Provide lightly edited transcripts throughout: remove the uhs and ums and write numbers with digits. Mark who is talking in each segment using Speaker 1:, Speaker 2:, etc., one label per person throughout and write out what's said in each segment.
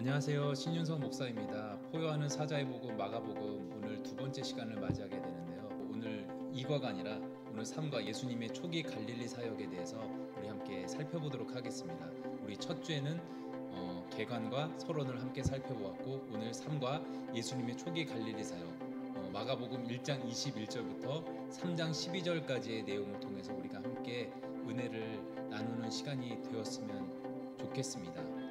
Speaker 1: 안녕하세요. 신윤석 목사입니다. 포효하는 사자의 복음 마가복음 오늘 두 번째 시간을 맞이하게 되는데요. 오늘 2과가 아니라 오늘 3과 예수님의 초기 갈릴리 사역에 대해서 우리 함께 살펴보도록 하겠습니다. 우리 첫 주에는 개관과 서론을 함께 살펴보았고 오늘 3과 예수님의 초기 갈릴리 사역 마가복음 1장 21절부터 3장 12절까지의 내용을 통해서 우리가 함께 은혜를 나누는 시간이 되었으면 좋겠습니다.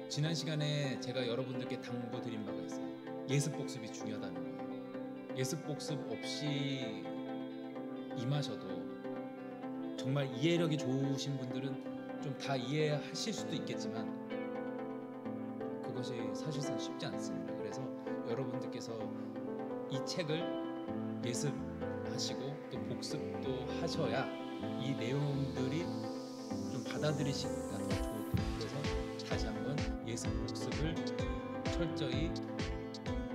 Speaker 1: 지난 시간에 제가 여러분들께 당부드린 바가 있어요. 예습복습이 중요하다는 거예요. 예습복습 없이 임하셔도 정말 이해력이 좋으신 분들은 좀 다 이해하실 수도 있겠지만 그것이 사실상 쉽지 않습니다. 그래서 여러분들께서 이 책을 예습하시고 또 복습도 하셔야 이 내용들이 좀 받아들이시기가 더 좋을 거예요. 그래서 다시 한번 예습 복습을 철저히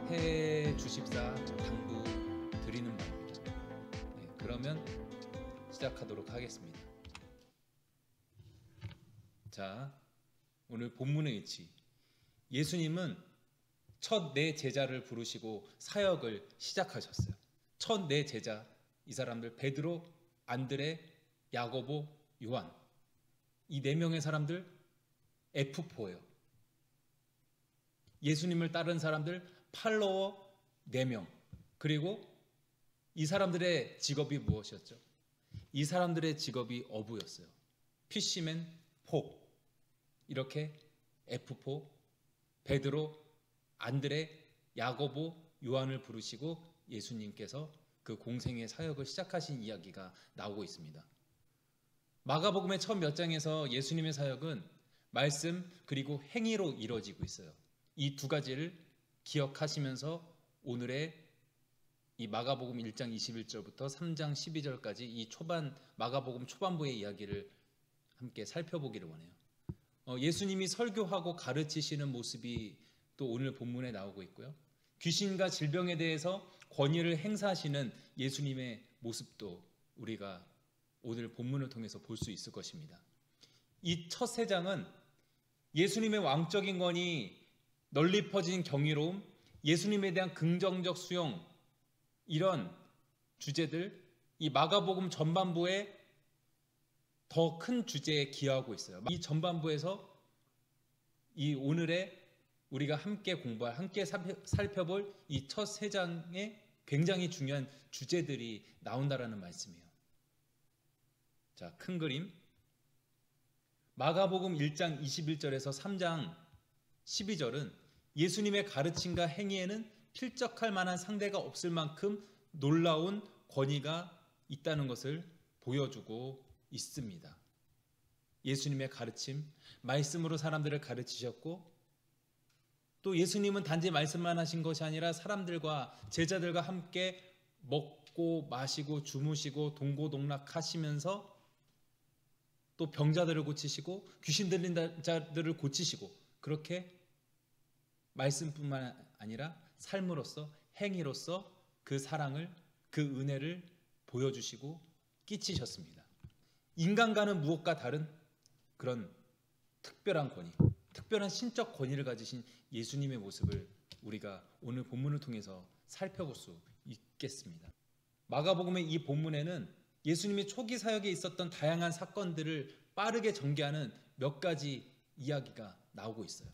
Speaker 1: 해 주십사 당부드리는 바입니다. 네, 그러면 시작하도록 하겠습니다. 자, 오늘 본문의 위치. 예수님은 첫 네 제자를 부르시고 사역을 시작하셨어요. 첫 네 제자, 이 사람들 베드로, 안드레, 야고보, 요한. 이 네 명의 사람들 F4예요. 예수님을 따른 사람들 팔로워 4명. 그리고 이 사람들의 직업이 무엇이었죠? 이 사람들의 직업이 어부였어요. 피시맨 4. 이렇게 F4, 베드로, 안드레, 야고보, 요한을 부르시고 예수님께서 그 공생의 사역을 시작하신 이야기가 나오고 있습니다. 마가복음의 첫 몇 장에서 예수님의 사역은 말씀 그리고 행위로 이루어지고 있어요. 이 두 가지를 기억하시면서 오늘의 이 마가복음 1장 21절부터 3장 12절까지 이 마가복음 초반부의 이야기를 함께 살펴보기를 원해요. 예수님이 설교하고 가르치시는 모습이 또 오늘 본문에 나오고 있고요. 귀신과 질병에 대해서 권위를 행사하시는 예수님의 모습도 우리가 오늘 본문을 통해서 볼 수 있을 것입니다. 이 첫 세 장은 예수님의 왕적인 권위, 널리 퍼진 경이로움, 예수님에 대한 긍정적 수용, 이런 주제들, 이 마가복음 전반부에 더 큰 주제에 기여하고 있어요. 이 전반부에서 이 오늘의 우리가 함께 공부할, 함께 살펴볼 이 첫 세 장에 굉장히 중요한 주제들이 나온다라는 말씀이에요. 자, 큰 그림. 마가복음 1장 21절에서 3장 12절은 예수님의 가르침과 행위에는 필적할 만한 상대가 없을 만큼 놀라운 권위가 있다는 것을 보여주고 있습니다. 예수님의 가르침, 말씀으로 사람들을 가르치셨고 또 예수님은 단지 말씀만 하신 것이 아니라 사람들과 제자들과 함께 먹고 마시고 주무시고 동고동락하시면서 또 병자들을 고치시고 귀신 들린 자들을 고치시고 그렇게 말씀뿐만 아니라 삶으로서 행위로서 그 사랑을 그 은혜를 보여주시고 끼치셨습니다. 인간과는 무엇과 다른 그런 특별한 권위, 특별한 신적 권위를 가지신 예수님의 모습을 우리가 오늘 본문을 통해서 살펴볼 수 있겠습니다. 마가복음의 이 본문에는 예수님이 초기 사역에 있었던 다양한 사건들을 빠르게 전개하는 몇 가지 이야기가 나오고 있어요.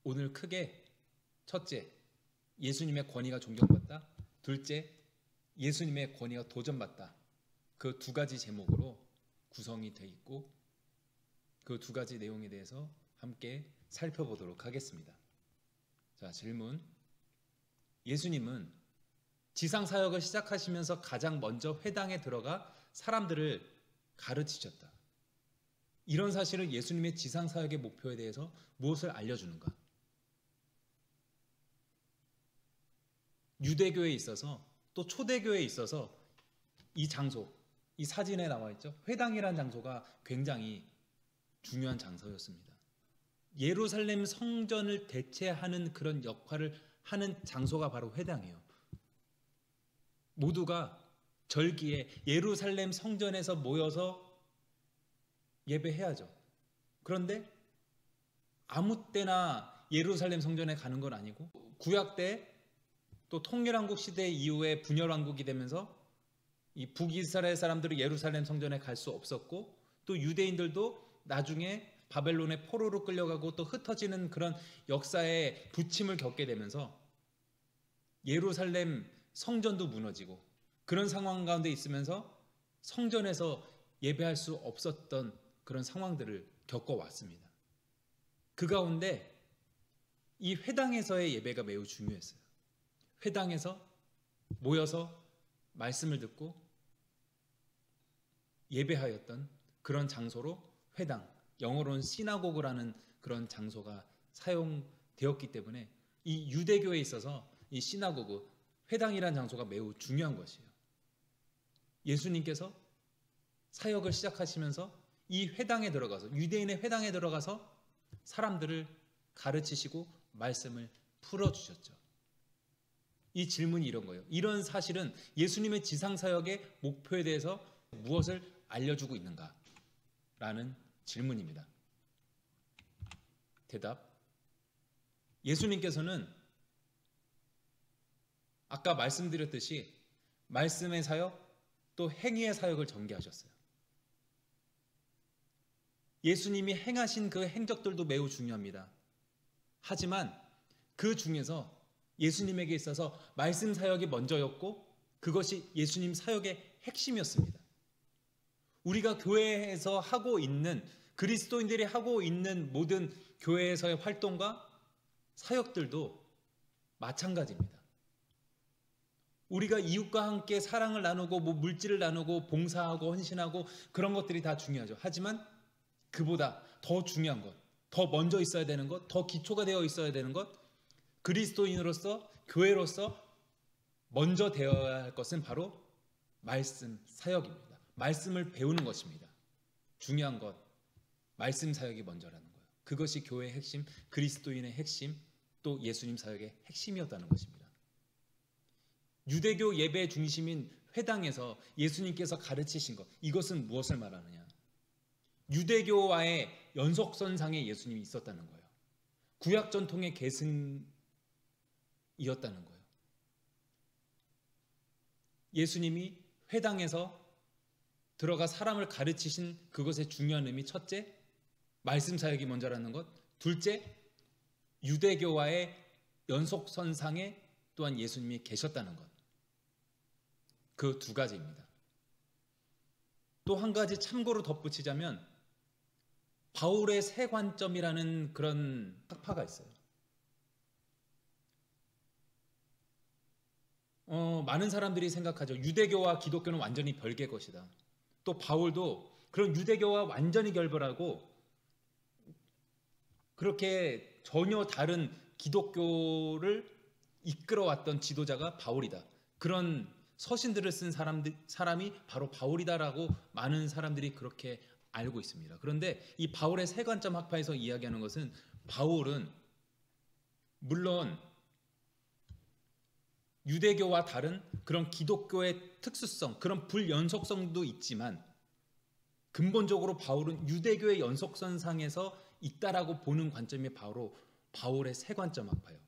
Speaker 1: 오늘 크게 첫째, 예수님의 권위가 존경받다. 둘째, 예수님의 권위가 도전받다. 그 두 가지 제목으로 구성이 되어 있고 그 두 가지 내용에 대해서 함께 살펴보도록 하겠습니다. 자, 질문. 예수님은 지상 사역을 시작하시면서 가장 먼저 회당에 들어가 사람들을 가르치셨다. 이런 사실은 예수님의 지상 사역의 목표에 대해서 무엇을 알려주는가? 유대교에 있어서 또 초대교에 있어서 이 장소, 이 사진에 나와 있죠. 회당이라는 장소가 굉장히 중요한 장소였습니다. 예루살렘 성전을 대체하는 그런 역할을 하는 장소가 바로 회당이에요. 모두가 절기에 예루살렘 성전에서 모여서 예배해야죠. 그런데 아무 때나 예루살렘 성전에 가는 건 아니고 구약 때 또 통일왕국 시대 이후에 분열왕국이 되면서 이 북이스라엘 사람들이 예루살렘 성전에 갈 수 없었고 또 유대인들도 나중에 바벨론의 포로로 끌려가고 또 흩어지는 그런 역사의 부침을 겪게 되면서 예루살렘 성전도 무너지고 그런 상황 가운데 있으면서 성전에서 예배할 수 없었던 그런 상황들을 겪어왔습니다. 그 가운데 이 회당에서의 예배가 매우 중요했어요. 회당에서 모여서 말씀을 듣고 예배하였던 그런 장소로 회당, 영어로는 시나고그라는 그런 장소가 사용되었기 때문에 이 유대교에 있어서 이 시나고그, 회당이라는 장소가 매우 중요한 것이에요. 예수님께서 사역을 시작하시면서 이 회당에 들어가서, 유대인의 회당에 들어가서 사람들을 가르치시고 말씀을 풀어주셨죠. 이 질문이 이런 거예요. 이런 사실은 예수님의 지상사역의 목표에 대해서 무엇을 알려주고 있는가? 라는 질문입니다. 대답. 예수님께서는 아까 말씀드렸듯이 말씀의 사역 또 행위의 사역을 전개하셨어요. 예수님이 행하신 그 행적들도 매우 중요합니다. 하지만 그 중에서 예수님에게 있어서 말씀 사역이 먼저였고 그것이 예수님 사역의 핵심이었습니다. 우리가 교회에서 하고 있는 그리스도인들이 하고 있는 모든 교회에서의 활동과 사역들도 마찬가지입니다. 우리가 이웃과 함께 사랑을 나누고 물질을 나누고 봉사하고 헌신하고 그런 것들이 다 중요하죠. 하지만 그보다 더 중요한 것, 더 먼저 있어야 되는 것, 더 기초가 되어 있어야 되는 것, 그리스도인으로서 교회로서 먼저 되어야 할 것은 바로 말씀 사역입니다. 말씀을 배우는 것입니다. 중요한 것, 말씀 사역이 먼저라는 거예요. 그것이 교회의 핵심, 그리스도인의 핵심, 또 예수님 사역의 핵심이었다는 것입니다. 유대교 예배의 중심인 회당에서 예수님께서 가르치신 것, 이것은 무엇을 말하느냐? 유대교와의 연속선상에 예수님이 있었다는 거예요. 구약 전통의 계승이었다는 거예요. 예수님이 회당에서 들어가 사람을 가르치신 그것의 중요한 의미, 첫째, 말씀 사역이 먼저라는 것, 둘째, 유대교와의 연속선상에 또한 예수님이 계셨다는 것. 그 두 가지입니다. 또 한 가지 참고로 덧붙이자면 바울의 세 관점이라는 그런 학파가 있어요. 많은 사람들이 생각하죠. 유대교와 기독교는 완전히 별개 것이다. 또 바울도 그런 유대교와 완전히 결별하고 그렇게 전혀 다른 기독교를 이끌어왔던 지도자가 바울이다. 그런 서신들을 쓴 사람이 바로 바울이다라고 많은 사람들이 그렇게 알고 있습니다. 그런데 이 바울의 세 관점 학파에서 이야기하는 것은 바울은 물론 유대교와 다른 그런 기독교의 특수성, 그런 불연속성도 있지만 근본적으로 바울은 유대교의 연속선상에서 있다라고 보는 관점이 바로 바울의 세 관점 학파예요.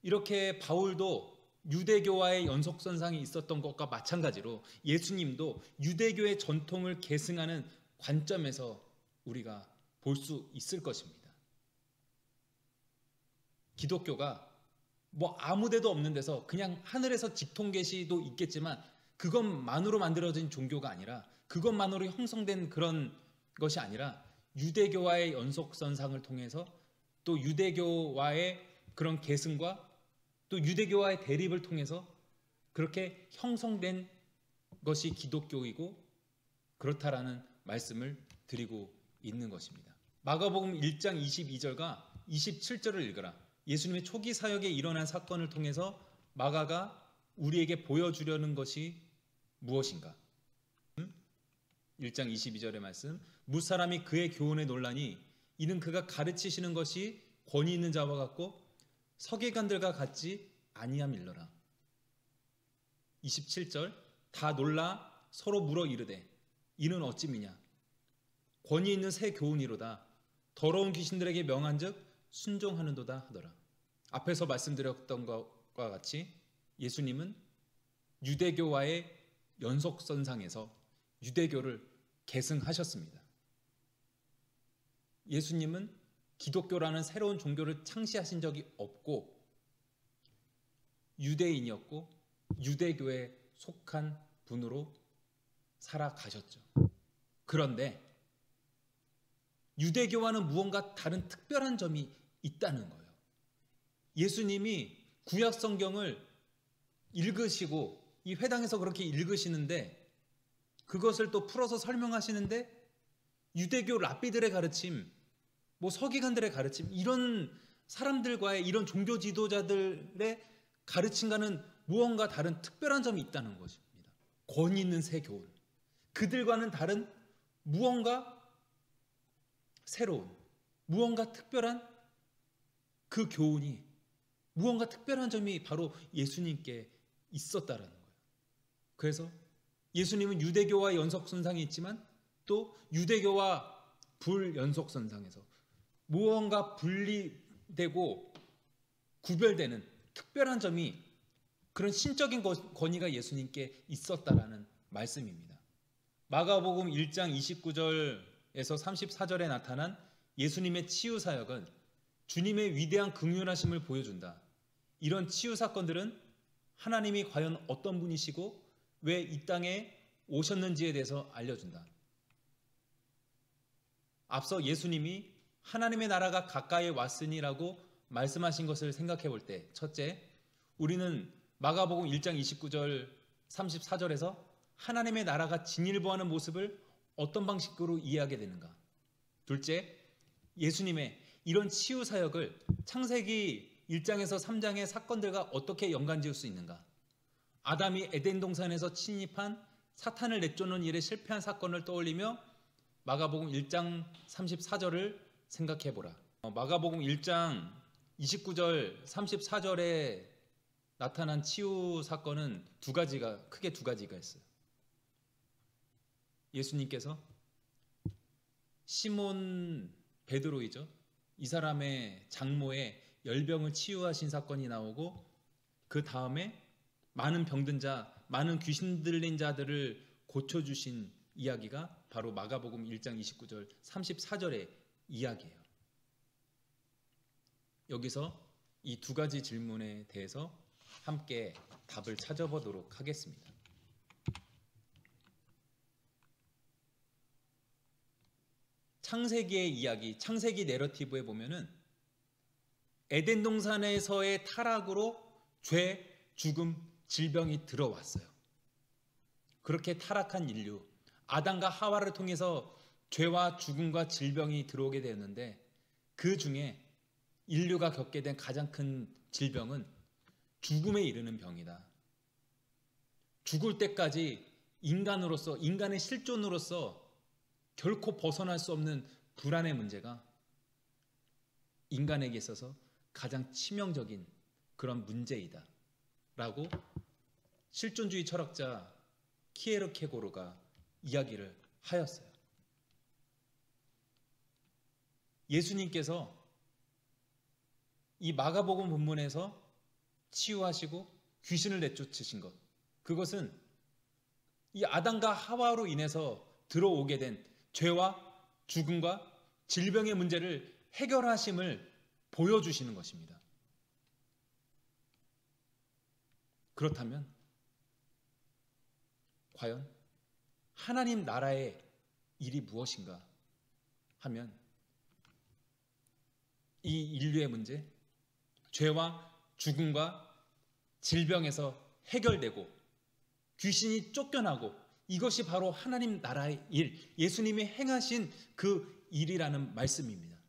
Speaker 1: 이렇게 바울도 유대교와의 연속선상이 있었던 것과 마찬가지로 예수님도 유대교의 전통을 계승하는 관점에서 우리가 볼 수 있을 것입니다. 기독교가 뭐 아무 데도 없는 데서 그냥 하늘에서 직통계시도 있겠지만 그것만으로 만들어진 종교가 아니라 그것만으로 형성된 그런 것이 아니라 유대교와의 연속선상을 통해서 또 유대교와의 그런 계승과 또 유대교와의 대립을 통해서 그렇게 형성된 것이 기독교이고 그렇다라는 말씀을 드리고 있는 것입니다. 마가복음 1장 22절과 27절을 읽으라. 예수님의 초기 사역에 일어난 사건을 통해서 마가가 우리에게 보여주려는 것이 무엇인가? 1장 22절의 말씀. 무사람이 그의 교훈에 놀라니 이는 그가 가르치시는 것이 권위 있는 자와 같고 서기관들과 같지 아니함일러라. 27절. 다 놀라 서로 물어 이르되 이는 어찌미냐? 권위 있는 새 교훈이로다. 더러운 귀신들에게 명한즉 순종하는도다 하더라. 앞에서 말씀드렸던 것과 같이 예수님은 유대교와의 연속선상에서 유대교를 계승하셨습니다. 예수님은 기독교라는 새로운 종교를 창시하신 적이 없고 유대인이었고 유대교에 속한 분으로 살아가셨죠. 그런데 유대교와는 무언가 다른 특별한 점이 있다는 거예요. 예수님이 구약 성경을 읽으시고 이 회당에서 그렇게 읽으시는데 그것을 또 풀어서 설명하시는데 유대교 랍비들의 가르침, 서기관들의 가르침, 이런 사람들과의 이런 종교 지도자들의 가르침과는 무언가 다른 특별한 점이 있다는 것입니다. 권위 있는 새 교훈, 그들과는 다른 무언가 새로운, 무언가 특별한 그 교훈이, 무언가 특별한 점이 바로 예수님께 있었다라는 거예요. 그래서 예수님은 유대교와 연속선상이 있지만 또 유대교와 불연속선상에서 무언가 분리되고 구별되는 특별한 점이, 그런 신적인 권위가 예수님께 있었다라는 말씀입니다. 마가복음 1장 29절에서 34절에 나타난 예수님의 치유 사역은 주님의 위대한 긍휼하심을 보여준다. 이런 치유 사건들은 하나님이 과연 어떤 분이시고 왜 이 땅에 오셨는지에 대해서 알려준다. 앞서 예수님이 하나님의 나라가 가까이 왔으니라고 말씀하신 것을 생각해 볼 때, 첫째, 우리는 마가복음 1장 29절 34절에서 하나님의 나라가 진일보하는 모습을 어떤 방식으로 이해하게 되는가? 둘째, 예수님의 이런 치유 사역을 창세기 1장에서 3장의 사건들과 어떻게 연관지을 수 있는가? 아담이 에덴 동산에서 침입한 사탄을 내쫓는 일에 실패한 사건을 떠올리며 마가복음 1장 34절을 생각해 보라. 마가복음 1장 29절 34절에 나타난 치유 사건은 크게 두 가지가 있어요. 예수님께서 시몬 베드로이죠. 이 사람의 장모의 열병을 치유하신 사건이 나오고, 그 다음에 많은 병든 자, 많은 귀신 들린 자들을 고쳐주신 이야기가 바로 마가복음 1장 29절 34절의 이야기예요. 여기서 이 두 가지 질문에 대해서 함께 답을 찾아보도록 하겠습니다. 창세기의 이야기, 창세기 내러티브에 보면은 에덴 동산에서의 타락으로 죄, 죽음, 질병이 들어왔어요. 그렇게 타락한 인류, 아담과 하와를 통해서 죄와 죽음과 질병이 들어오게 되었는데, 그 중에 인류가 겪게 된 가장 큰 질병은 죽음에 이르는 병이다. 죽을 때까지 인간으로서, 인간의 실존으로서 결코 벗어날 수 없는 불안의 문제가 인간에게 있어서 가장 치명적인 그런 문제이다 라고 실존주의 철학자 키에르케고르가 이야기를 하였어요. 예수님께서 이 마가복음 본문에서 치유하시고 귀신을 내쫓으신 것, 그것은 이 아담과 하와로 인해서 들어오게 된 죄와 죽음과 질병의 문제를 해결하심을 보여주시는 것입니다. 그렇다면 과연 하나님 나라의 일이 무엇인가 하면, 이 인류의 문제, 죄와 죽음과 질병에서 해결되고 귀신이 쫓겨나고, 이것이 바로 하나님 나라의 일, 예수님이 행하신 그 일이라는 말씀입니다.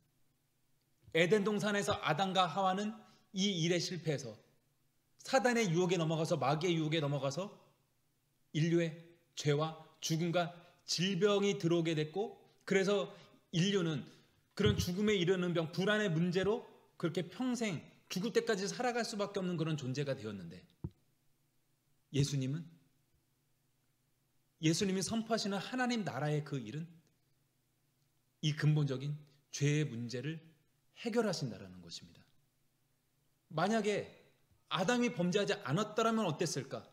Speaker 1: 에덴 동산에서 아담과 하와는 이 일에 실패해서 사단의 유혹에 넘어가서, 마귀의 유혹에 넘어가서 인류의 죄와 죽음과 질병이 들어오게 됐고, 그래서 인류는 그런 죽음에 이르는 병, 불안의 문제로 그렇게 평생 죽을 때까지 살아갈 수밖에 없는 그런 존재가 되었는데, 예수님이 선포하시는 하나님 나라의 그 일은 이 근본적인 죄의 문제를 해결하신다라는 것입니다. 만약에 아담이 범죄하지 않았더라면 어땠을까?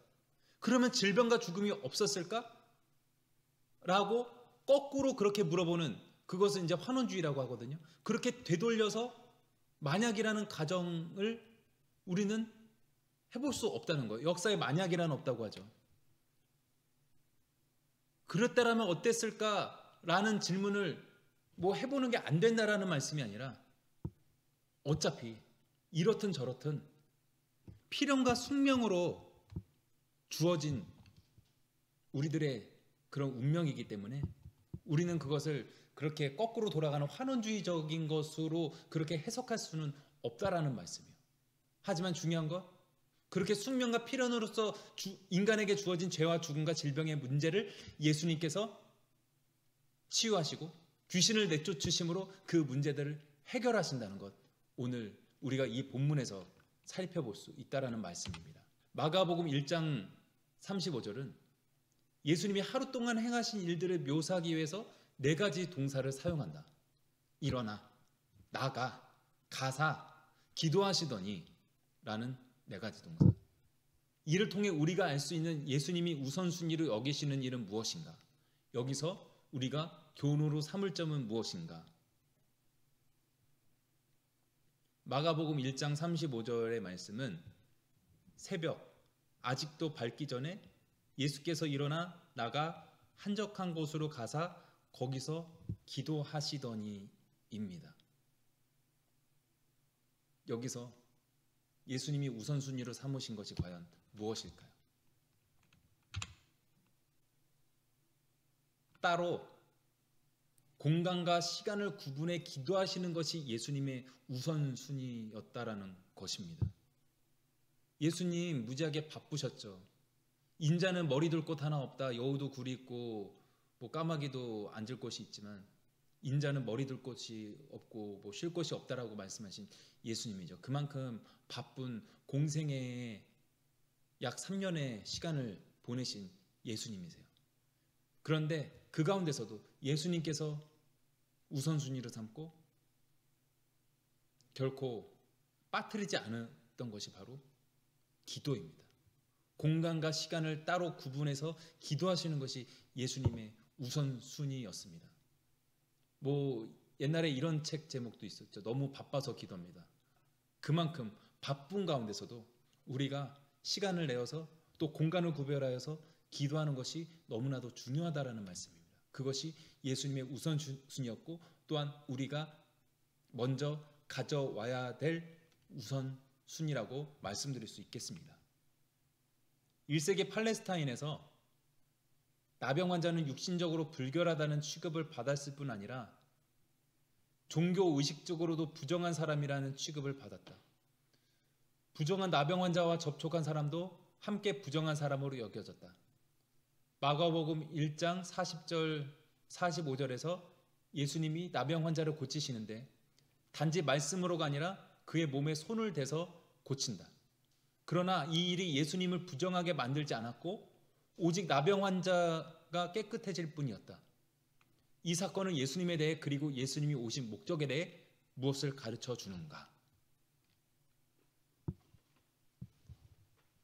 Speaker 1: 그러면 질병과 죽음이 없었을까? 라고 거꾸로 그렇게 물어보는, 그것은 이제 환원주의라고 하거든요. 그렇게 되돌려서 만약이라는 가정을 우리는 해볼 수 없다는 거예요. 역사에 만약이라는 없다고 하죠. 그랬다라면 어땠을까라는 질문을 해보는 게 안 된다라는 말씀이 아니라, 어차피 이렇든 저렇든 필연과 숙명으로 주어진 우리들의 그런 운명이기 때문에 우리는 그것을 그렇게 거꾸로 돌아가는 환원주의적인 것으로 그렇게 해석할 수는 없다라는 말씀이에요. 하지만 중요한 거, 그렇게 숙명과 필연으로서 인간에게 주어진 죄와 죽음과 질병의 문제를 예수님께서 치유하시고 귀신을 내쫓으심으로 그 문제들을 해결하신다는 것, 오늘 우리가 이 본문에서 살펴볼 수 있다라는 말씀입니다. 마가복음 1장 35절은 예수님이 하루 동안 행하신 일들을 묘사하기 위해서 4가지 동사를 사용한다. 일어나, 나가, 가사, 기도하시더니 라는 4가지 동사. 이를 통해 우리가 알 수 있는 예수님이 우선순위로 여기시는 일은 무엇인가? 여기서 우리가 교훈으로 삼을 점은 무엇인가? 마가복음 1장 35절의 말씀은 새벽, 아직도 밝기 전에 예수께서 일어나 나가 한적한 곳으로 가사 거기서 기도하시더니입니다. 여기서 예수님이 우선순위로 삼으신 것이 과연 무엇일까요? 따로 공간과 시간을 구분해 기도하시는 것이 예수님의 우선순위였다라는 것입니다. 예수님 무지하게 바쁘셨죠. 인자는 머리 둘 곳 하나 없다. 여우도 굴이 있고 까마귀도 앉을 곳이 있지만 인자는 머리 둘 곳이 없고 쉴 곳이 없다라고 말씀하신 예수님이죠. 그만큼 바쁜 공생애에 약 3년의 시간을 보내신 예수님이세요. 그런데 그 가운데서도 예수님께서 우선순위로 삼고 결코 빠뜨리지 않았던 것이 바로 기도입니다. 공간과 시간을 따로 구분해서 기도하시는 것이 예수님의 우선순위였습니다. 옛날에 이런 책 제목도 있었죠. 너무 바빠서 기도합니다. 그만큼 바쁜 가운데서도 우리가 시간을 내어서 또 공간을 구별하여서 기도하는 것이 너무나도 중요하다라는 말씀입니다. 그것이 예수님의 우선순위였고 또한 우리가 먼저 가져와야 될 우선순위라고 말씀드릴 수 있겠습니다. 1세기 팔레스타인에서 나병 환자는 육신적으로 불결하다는 취급을 받았을 뿐 아니라 종교 의식적으로도 부정한 사람이라는 취급을 받았다. 부정한 나병 환자와 접촉한 사람도 함께 부정한 사람으로 여겨졌다. 마가복음 1장 40절 45절에서 예수님이 나병 환자를 고치시는데 단지 말씀으로가 아니라 그의 몸에 손을 대서 고친다. 그러나 이 일이 예수님을 부정하게 만들지 않았고 오직 나병 환자가 깨끗해질 뿐이었다. 이 사건은 예수님에 대해 그리고 예수님이 오신 목적에 대해 무엇을 가르쳐 주는가?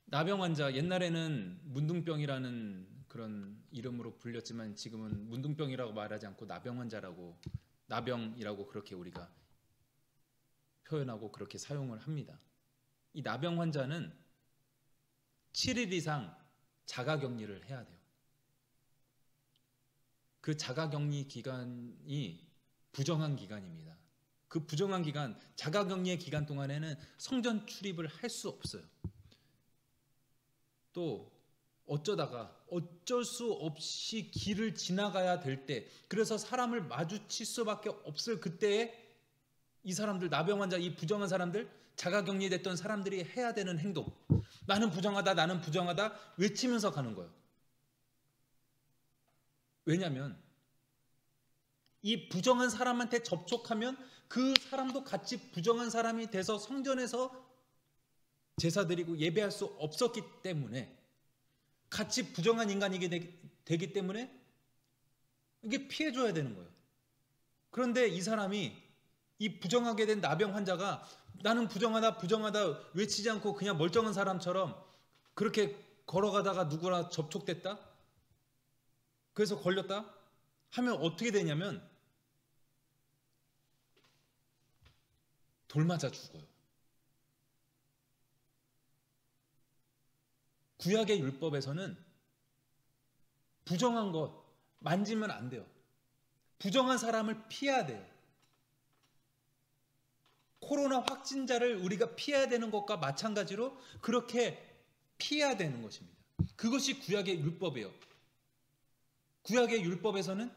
Speaker 1: 나병 환자, 옛날에는 문둥병이라는 그런 이름으로 불렸지만 지금은 문둥병이라고 말하지 않고 나병 환자라고, 나병이라고 그렇게 우리가 표현하고 그렇게 사용을 합니다. 이 나병 환자는 7일 이상 자가격리를 해야 돼요. 그 자가격리 기간이 부정한 기간입니다. 그 부정한 기간, 자가격리의 기간 동안에는 성전 출입을 할 수 없어요. 또 어쩌다가 어쩔 수 없이 길을 지나가야 될 때, 그래서 사람을 마주칠 수밖에 없을 그때에 이 사람들, 나병 환자, 이 부정한 사람들, 자가격리됐던 사람들이 해야 되는 행동, 나는 부정하다, 나는 부정하다 외치면서 가는 거예요. 왜냐하면 이 부정한 사람한테 접촉하면 그 사람도 같이 부정한 사람이 돼서 성전에서 제사 드리고 예배할 수 없었기 때문에, 같이 부정한 인간이게 되기 때문에 이게 피해줘야 되는 거예요. 그런데 이 사람이 이 부정하게 된 나병 환자가 나는 부정하다 부정하다 외치지 않고 그냥 멀쩡한 사람처럼 그렇게 걸어가다가 누구나 접촉됐다? 그래서 걸렸다? 하면 어떻게 되냐면 돌 맞아 죽어요. 구약의 율법에서는 부정한 것 만지면 안 돼요. 부정한 사람을 피해야 돼요. 코로나 확진자를 우리가 피해야 되는 것과 마찬가지로 그렇게 피해야 되는 것입니다. 그것이 구약의 율법이에요. 구약의 율법에서는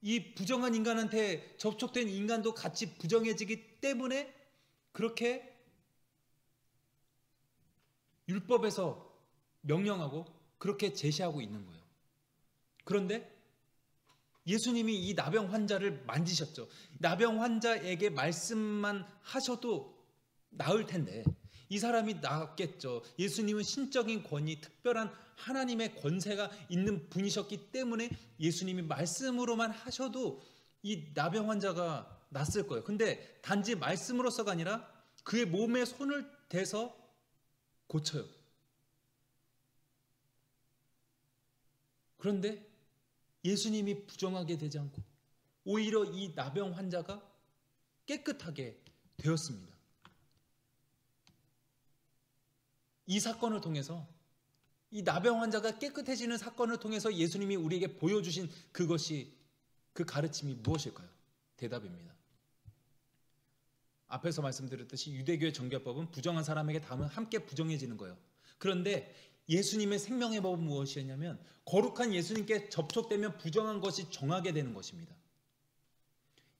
Speaker 1: 이 부정한 인간한테 접촉된 인간도 같이 부정해지기 때문에 그렇게 율법에서 명령하고 그렇게 제시하고 있는 거예요. 그런데 예수님이 이 나병 환자를 만지셨죠. 나병 환자에게 말씀만 하셔도 나을 텐데 이 사람이 나았겠죠. 예수님은 신적인 권위, 특별한 하나님의 권세가 있는 분이셨기 때문에 예수님이 말씀으로만 하셔도 이 나병 환자가 낫을 거예요. 근데 단지 말씀으로서가 아니라 그의 몸에 손을 대서 고쳐요. 그런데 예수님이 부정하게 되지 않고 오히려 이 나병 환자가 깨끗하게 되었습니다. 이 사건을 통해서 이 나병 환자가 깨끗해지는 사건을 통해서 예수님이 우리에게 보여주신 그것이 그 가르침이 무엇일까요? 대답입니다. 앞에서 말씀드렸듯이 유대교의 정결법은 부정한 사람에게 닿으면 함께 부정해지는 거예요. 그런데 예수님의 생명의 법은 무엇이었냐면 거룩한 예수님께 접촉되면 부정한 것이 정하게 되는 것입니다.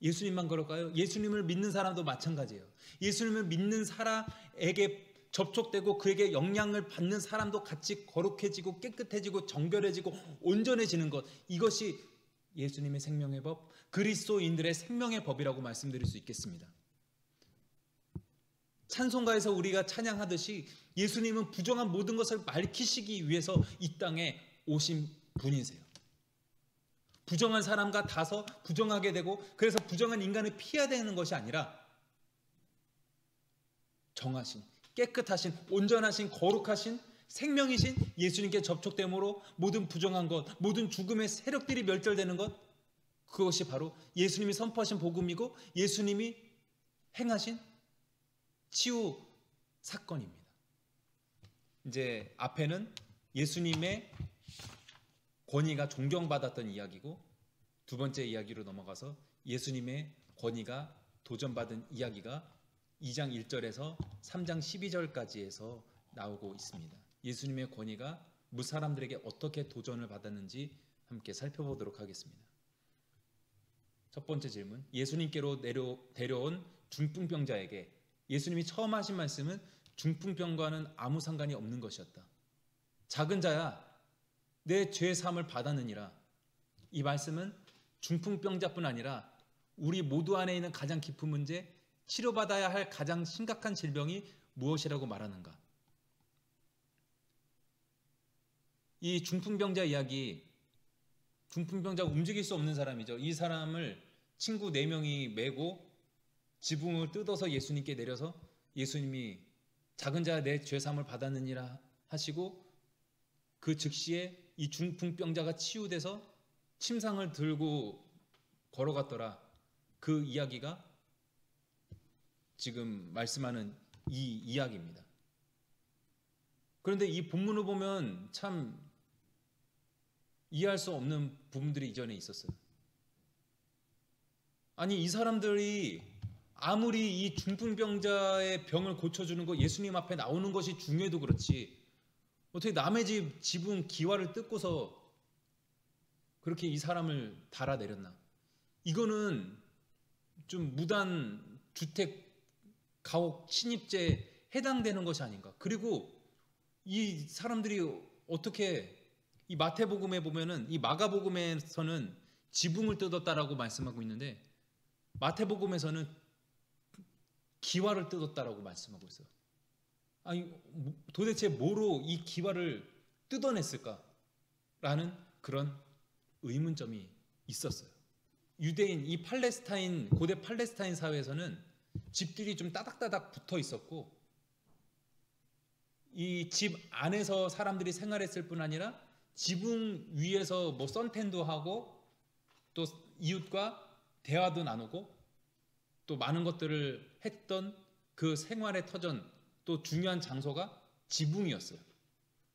Speaker 1: 예수님만 그럴까요? 예수님을 믿는 사람도 마찬가지예요. 예수님을 믿는 사람에게 접촉되고 그에게 영향을 받는 사람도 같이 거룩해지고 깨끗해지고 정결해지고 온전해지는 것, 이것이 예수님의 생명의 법, 그리스도인들의 생명의 법이라고 말씀드릴 수 있겠습니다. 찬송가에서 우리가 찬양하듯이 예수님은 부정한 모든 것을 밝히시기 위해서 이 땅에 오신 분이세요. 부정한 사람과 닿아서 부정하게 되고 그래서 부정한 인간을 피해야 되는 것이 아니라 정하신, 깨끗하신, 온전하신, 거룩하신 생명이신 예수님께 접촉됨으로 모든 부정한 것, 모든 죽음의 세력들이 멸절되는 것, 그것이 바로 예수님이 선포하신 복음이고 예수님이 행하신 치유 사건입니다. 이제 앞에는 예수님의 권위가 존경받았던 이야기고 두 번째 이야기로 넘어가서 예수님의 권위가 도전받은 이야기가 2장 1절에서 3장 12절까지에서 나오고 있습니다. 예수님의 권위가 무사람들에게 어떻게 도전을 받았는지 함께 살펴보도록 하겠습니다. 첫 번째 질문, 예수님께로 데려온 중풍병자에게 예수님이 처음 하신 말씀은 중풍병과는 아무 상관이 없는 것이었다. 작은 자야, 내 죄 사함을 받았느니라. 이 말씀은 중풍병자뿐 아니라 우리 모두 안에 있는 가장 깊은 문제, 치료받아야 할 가장 심각한 질병이 무엇이라고 말하는가? 이 중풍병자 이야기, 중풍병자가 움직일 수 없는 사람이죠. 이 사람을 친구 4명이 메고 지붕을 뜯어서 예수님께 내려서 예수님이 작은 자야 내 죄사함을 받았느니라 하시고 그 즉시에 이 중풍병자가 치유돼서 침상을 들고 걸어갔더라. 그 이야기가 지금 말씀하는 이 이야기입니다. 그런데 이 본문을 보면 참 이해할 수 없는 부분들이 이전에 있었어요. 아니 이 사람들이 아무리 이 중풍병자의 병을 고쳐주는 거 예수님 앞에 나오는 것이 중요해도 그렇지 어떻게 남의 집 지붕 기와를 뜯고서 그렇게 이 사람을 달아내렸나? 이거는 좀 무단 주택 가혹 침입죄에 해당되는 것이 아닌가? 그리고 이 사람들이 어떻게 이 마태복음에 보면은 이 마가복음에서는 지붕을 뜯었다라고 말씀하고 있는데 마태복음에서는 기와를 뜯었다라고 말씀하고 있어요. 아니 도대체 뭐로 이 기와를 뜯어냈을까라는 그런 의문점이 있었어요. 유대인, 이 팔레스타인, 고대 팔레스타인 사회에서는 집들이 좀 따닥따닥 붙어 있었고, 이 집 안에서 사람들이 생활했을 뿐 아니라 지붕 위에서 뭐 선탠도 하고 또 이웃과 대화도 나누고 또 많은 것들을 했던 그 생활의 터전, 또 중요한 장소가 지붕이었어요.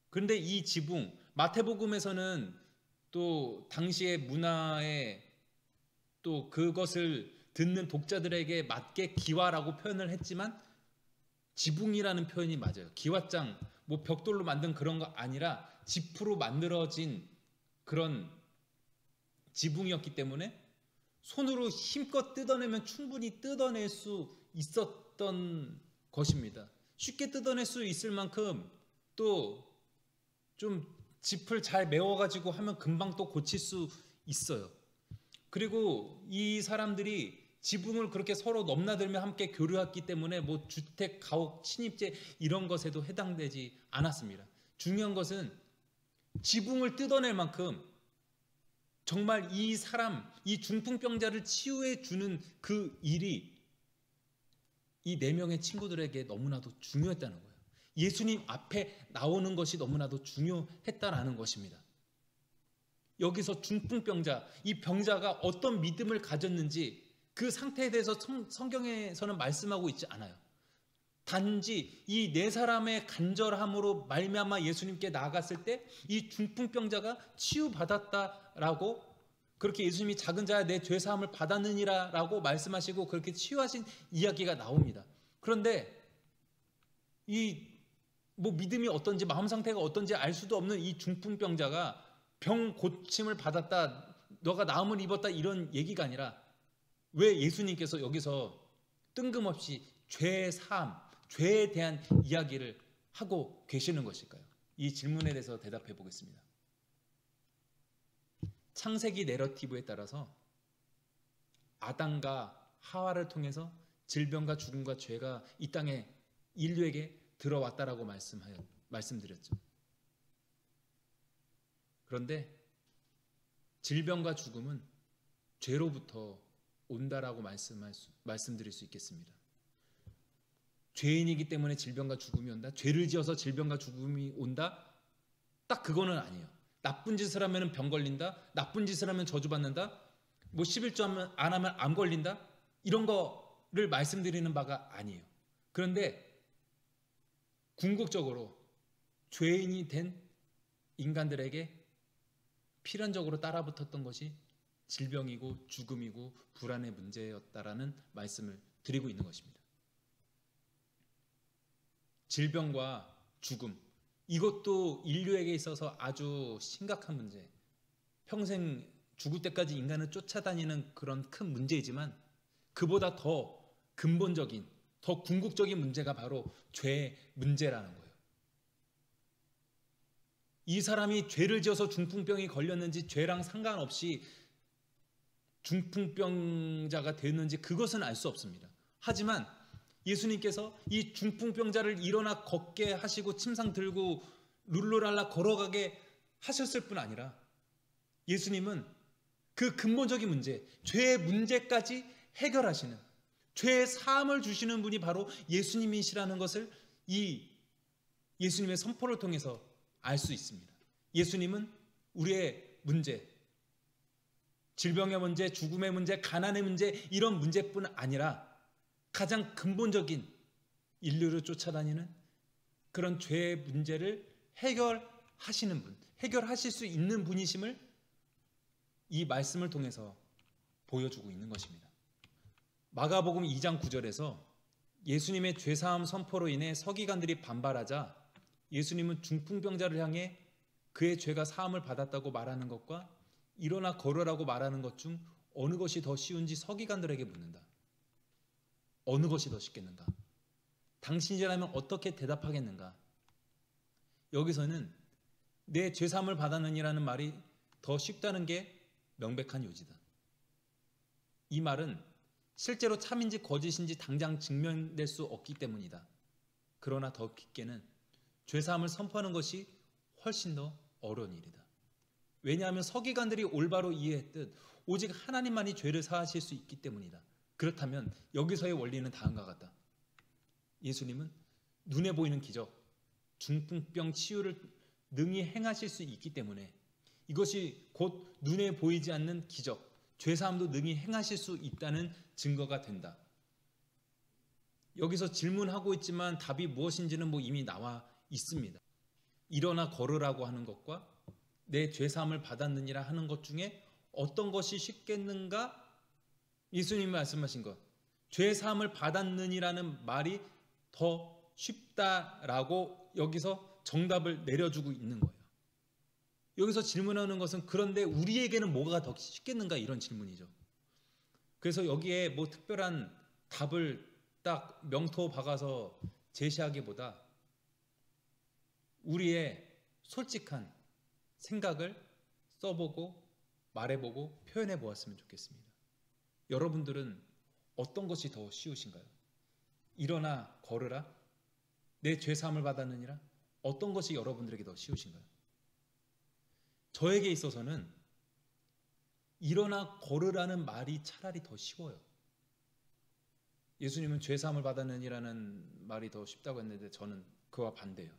Speaker 1: 그런데 이 지붕, 마태복음에서는 또 당시의 문화에 또 그것을 듣는 독자들에게 맞게 기와라고 표현을 했지만 지붕이라는 표현이 맞아요. 기와장, 뭐 벽돌로 만든 그런 거 아니라 지프로 만들어진 그런 지붕이었기 때문에 손으로 힘껏 뜯어내면 충분히 뜯어낼 수 있었던 것입니다. 쉽게 뜯어낼 수 있을 만큼 또 좀 짚을 잘 메워가지고 하면 금방 또 고칠 수 있어요. 그리고 이 사람들이 지붕을 그렇게 서로 넘나들며 함께 교류했기 때문에 뭐 주택, 가옥, 침입제 이런 것에도 해당되지 않았습니다. 중요한 것은 지붕을 뜯어낼 만큼 정말 이 사람, 이 중풍병자를 치유해 주는 그 일이 이 4명의 친구들에게 너무나도 중요했다는 거예요. 예수님 앞에 나오는 것이 너무나도 중요했다라는 것입니다. 여기서 중풍병자, 이 병자가 어떤 믿음을 가졌는지 그 상태에 대해서 성경에서는 말씀하고 있지 않아요. 단지 이 4사람의 간절함으로 말미암아 예수님께 나아갔을 때 이 중풍병자가 치유받았다라고, 그렇게 예수님이 작은 자야 내 죄사함을 받았느니라 라고 말씀하시고 그렇게 치유하신 이야기가 나옵니다. 그런데 이 뭐 믿음이 어떤지 마음 상태가 어떤지 알 수도 없는 이 중풍병자가 병 고침을 받았다, 너가 나음을 입었다 이런 얘기가 아니라 왜 예수님께서 여기서 뜬금없이 죄 사함, 죄에 대한 이야기를 하고 계시는 것일까요? 이 질문에 대해서 대답해 보겠습니다. 창세기 내러티브에 따라서 아담과 하와를 통해서 질병과 죽음과 죄가 이 땅에 인류에게 들어왔다라고 말씀드렸죠. 그런데 질병과 죽음은 죄로부터 온다라고 말씀드릴 수 있겠습니다. 죄인이기 때문에 질병과 죽음이 온다? 죄를 지어서 질병과 죽음이 온다? 딱 그거는 아니에요. 나쁜 짓을 하면 병 걸린다? 나쁜 짓을 하면 저주받는다? 뭐 11조 안 하면 암 걸린다? 이런 거를 말씀드리는 바가 아니에요. 그런데 궁극적으로 죄인이 된 인간들에게 필연적으로 따라붙었던 것이 질병이고 죽음이고 불안의 문제였다라는 말씀을 드리고 있는 것입니다. 질병과 죽음, 이것도 인류에게 있어서 아주 심각한 문제, 평생 죽을 때까지 인간을 쫓아다니는 그런 큰 문제이지만 그보다 더 근본적인, 더 궁극적인 문제가 바로 죄의 문제라는 거예요. 이 사람이 죄를 지어서 중풍병이 걸렸는지 죄랑 상관없이 중풍병자가 됐는지 그것은 알 수 없습니다. 하지만 예수님께서 이 중풍병자를 일어나 걷게 하시고 침상 들고 룰루랄라 걸어가게 하셨을 뿐 아니라 예수님은 그 근본적인 문제, 죄의 문제까지 해결하시는, 죄의 사함을 주시는 분이 바로 예수님이시라는 것을 이 예수님의 선포를 통해서 알 수 있습니다. 예수님은 우리의 문제, 질병의 문제, 죽음의 문제, 가난의 문제, 이런 문제뿐 아니라 가장 근본적인 인류를 쫓아다니는 그런 죄의 문제를 해결하시는 분, 해결하실 수 있는 분이심을 이 말씀을 통해서 보여주고 있는 것입니다. 마가복음 2장 9절에서 예수님의 죄사함 선포로 인해 서기관들이 반발하자 예수님은 중풍병자를 향해 그의 죄가 사함을 받았다고 말하는 것과 일어나 걸으라고 말하는 것 중 어느 것이 더 쉬운지 서기관들에게 묻는다. 어느 것이 더 쉽겠는가? 당신이라면 어떻게 대답하겠는가? 여기서는 내 죄사함을 받았느니라는 말이 더 쉽다는 게 명백한 요지다. 이 말은 실제로 참인지 거짓인지 당장 증명될 수 없기 때문이다. 그러나 더 깊게는 죄사함을 선포하는 것이 훨씬 더 어려운 일이다. 왜냐하면 서기관들이 올바로 이해했듯 오직 하나님만이 죄를 사하실 수 있기 때문이다. 그렇다면 여기서의 원리는 다음과 같다. 예수님은 눈에 보이는 기적, 중풍병 치유를 능히 행하실 수 있기 때문에 이것이 곧 눈에 보이지 않는 기적, 죄사함도 능히 행하실 수 있다는 증거가 된다. 여기서 질문하고 있지만 답이 무엇인지는 이미 나와 있습니다. 일어나 걸으라고 하는 것과 내 죄사함을 받았느니라 하는 것 중에 어떤 것이 쉽겠는가? 예수님이 말씀하신 것, 죄사함을 받았느니라는 말이 더 쉽다라고 여기서 정답을 내려주고 있는 거예요. 여기서 질문하는 것은 그런데 우리에게는 뭐가 더 쉽겠는가 이런 질문이죠. 그래서 여기에 특별한 답을 딱 명토 박아서 제시하기보다 우리의 솔직한 생각을 써보고 말해보고 표현해 보았으면 좋겠습니다. 여러분들은 어떤 것이 더 쉬우신가요? 일어나 걸으라? 내 죄사함을 받았느니라? 어떤 것이 여러분들에게 더 쉬우신가요? 저에게 있어서는 일어나 걸으라는 말이 차라리 더 쉬워요. 예수님은 죄사함을 받았느니라는 말이 더 쉽다고 했는데 저는 그와 반대예요.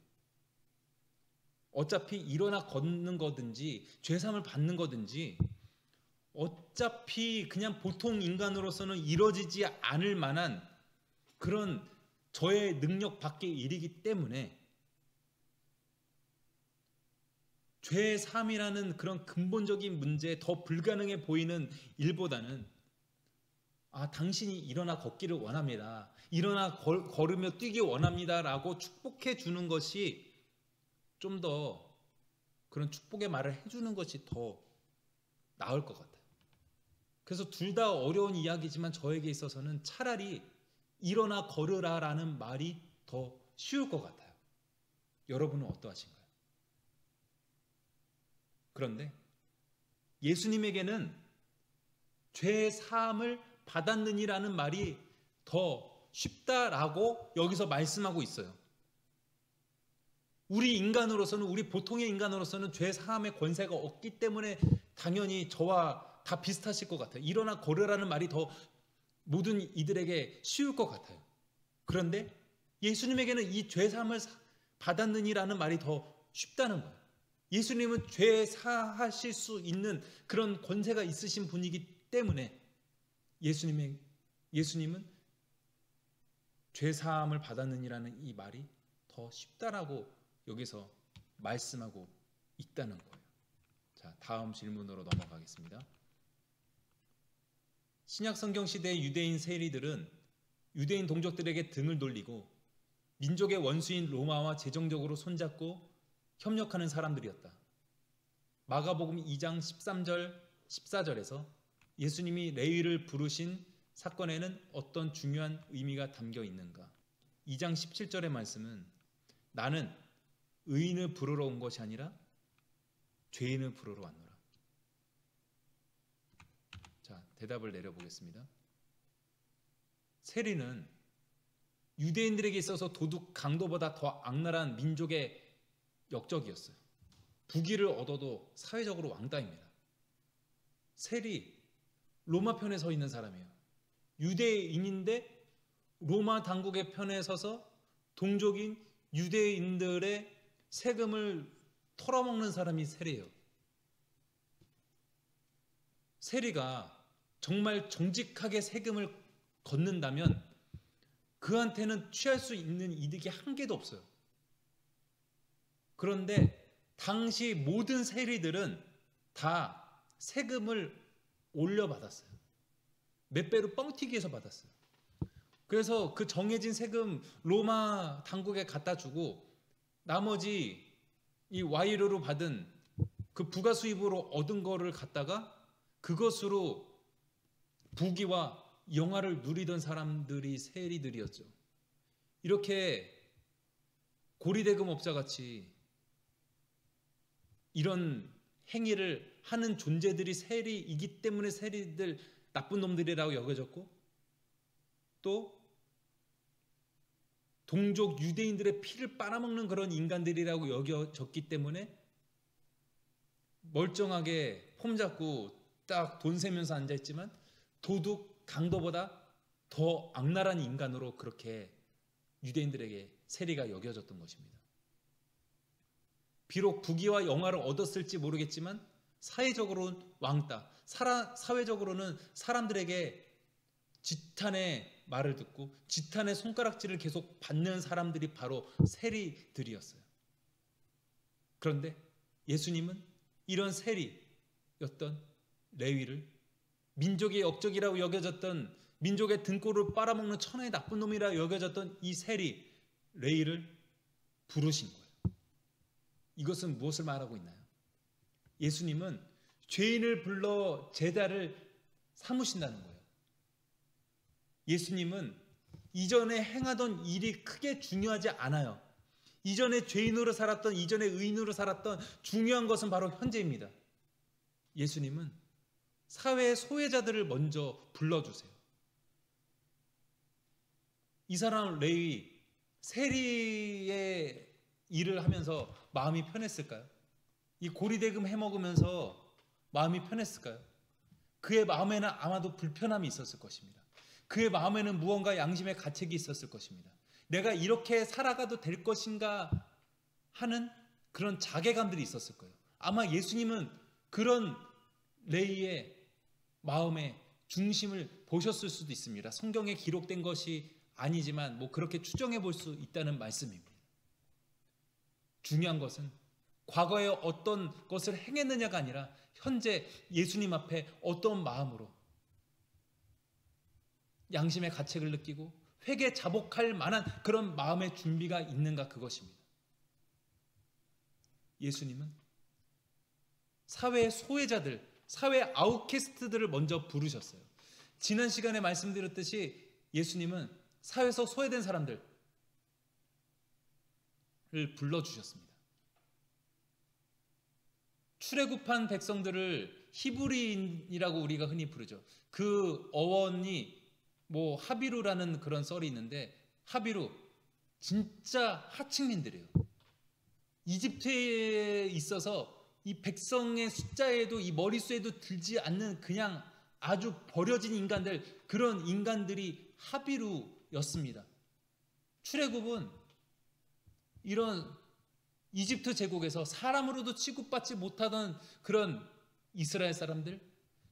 Speaker 1: 어차피 일어나 걷는 거든지 죄사함을 받는 거든지 어차피 그냥 보통 인간으로서는 이루어지지 않을 만한 그런 저의 능력 밖의 일이기 때문에 죄사함이라는 그런 근본적인 문제에 더 불가능해 보이는 일보다는 당신이 일어나 걷기를 원합니다. 일어나 걸으며 뛰기 원합니다. 라고 축복해 주는 것이 좀 더 그런 축복의 말을 해주는 것이 더 나을 것 같아요. 그래서 둘 다 어려운 이야기지만 저에게 있어서는 차라리 일어나 걸으라라는 말이 더 쉬울 것 같아요. 여러분은 어떠하신가요? 그런데 예수님에게는 죄 사함을 받았느니라는 말이 더 쉽다라고 여기서 말씀하고 있어요. 우리 인간으로서는, 우리 보통의 인간으로서는 죄 사함의 권세가 없기 때문에 당연히 저와 다 비슷하실 것 같아요. 일어나 걸으라는 말이 더 모든 이들에게 쉬울 것 같아요. 그런데 예수님에게는 이 죄 사함을 받았느니라는 말이 더 쉽다는 거예요. 예수님은 죄 사하실 수 있는 그런 권세가 있으신 분이기 때문에 예수님은 죄 사함을 받았느니라는 이 말이 더 쉽다라고 여기서 말씀하고 있다는 거예요. 자, 다음 질문으로 넘어가겠습니다. 신약 성경 시대의 유대인 세리들은 유대인 동족들에게 등을 돌리고 민족의 원수인 로마와 재정적으로 손잡고 협력하는 사람들이었다. 마가복음 2장 13절 14절에서 예수님이 레위를 부르신 사건에는 어떤 중요한 의미가 담겨 있는가? 2장 17절의 말씀은 나는 의인을 부르러 온 것이 아니라 죄인을 부르러 왔노라. 자, 대답을 내려보겠습니다. 세리는 유대인들에게 있어서 도둑 강도보다 더 악랄한 민족의 역적이었어요. 부귀를 얻어도 사회적으로 왕따입니다. 세리, 로마 편에 서 있는 사람이에요. 유대인인데 로마 당국의 편에 서서 동족인 유대인들의 세금을 털어먹는 사람이 세리예요. 세리가 정말 정직하게 세금을 걷는다면 그한테는 취할 수 있는 이득이 한 개도 없어요. 그런데 당시 모든 세리들은 다 세금을 올려받았어요. 몇 배로 뻥튀기해서 받았어요. 그래서 그 정해진 세금 로마 당국에 갖다 주고 나머지 이 와이로로 받은 그 부가 수입으로 얻은 거를 갖다가 그것으로 부귀와 영화를 누리던 사람들이 세리들이었죠. 이렇게 고리대금업자 같이 이런 행위를 하는 존재들이 세리이기 때문에 세리들 나쁜 놈들이라고 여겨졌고 또 동족 유대인들의 피를 빨아먹는 그런 인간들이라고 여겨졌기 때문에 멀쩡하게 폼 잡고 딱 돈 세면서 앉아있지만 도둑, 강도보다 더 악랄한 인간으로 그렇게 유대인들에게 세리가 여겨졌던 것입니다. 비록 부귀와 영화를 얻었을지 모르겠지만 사회적으로는 왕따, 사회적으로는 사람들에게 지탄의 말을 듣고 지탄의 손가락질을 계속 받는 사람들이 바로 세리들이었어요. 그런데 예수님은 이런 세리였던 레위를 민족의 역적이라고 여겨졌던, 민족의 등골을 빨아먹는 천하의 나쁜 놈이라 여겨졌던 이 세리 레위를 부르신 거예요. 이것은 무엇을 말하고 있나요? 예수님은 죄인을 불러 제자를 삼으신다는 거예요. 예수님은 이전에 행하던 일이 크게 중요하지 않아요. 이전에 죄인으로 살았던, 이전에 의인으로 살았던 중요한 것은 바로 현재입니다. 예수님은 사회의 소외자들을 먼저 불러주세요. 이 사람 레위, 세리의 일을 하면서 마음이 편했을까요? 이 고리대금 해먹으면서 마음이 편했을까요? 그의 마음에는 아마도 불편함이 있었을 것입니다. 그의 마음에는 무언가 양심의 가책이 있었을 것입니다. 내가 이렇게 살아가도 될 것인가 하는 그런 자괴감들이 있었을 거예요. 아마 예수님은 그런 레위의 마음의 중심을 보셨을 수도 있습니다. 성경에 기록된 것이 아니지만 그렇게 추정해 볼 수 있다는 말씀입니다. 중요한 것은 과거에 어떤 것을 행했느냐가 아니라 현재 예수님 앞에 어떤 마음으로 양심의 가책을 느끼고 회개 자복할 만한 그런 마음의 준비가 있는가, 그것입니다. 예수님은 사회의 소외자들, 사회 아웃캐스트들을 먼저 부르셨어요. 지난 시간에 말씀드렸듯이 예수님은 사회에서 소외된 사람들을 불러주셨습니다. 출애굽한 백성들을 히브리인이라고 우리가 흔히 부르죠. 그 어원이 하비루라는 그런 썰이 있는데, 하비루 진짜 하층민들이에요. 이집트에 있어서 이 백성의 숫자에도 이 머릿수에도 들지 않는 그냥 아주 버려진 인간들, 그런 인간들이 하비루였습니다. 출애굽은 이런 이집트 제국에서 사람으로도 취급받지 못하던 그런 이스라엘 사람들,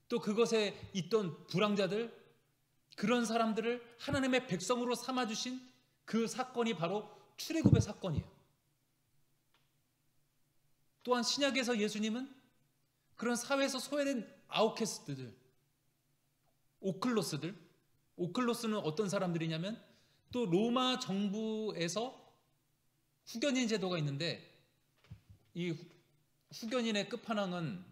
Speaker 1: 또 그것에 있던 불황자들, 그런 사람들을 하나님의 백성으로 삼아주신 그 사건이 바로 출애굽의 사건이에요. 또한 신약에서 예수님은 그런 사회에서 소외된 아웃캐스트들, 오클로스는 어떤 사람들이냐면, 또 로마 정부에서 후견인 제도가 있는데, 이 후견인의 끝판왕은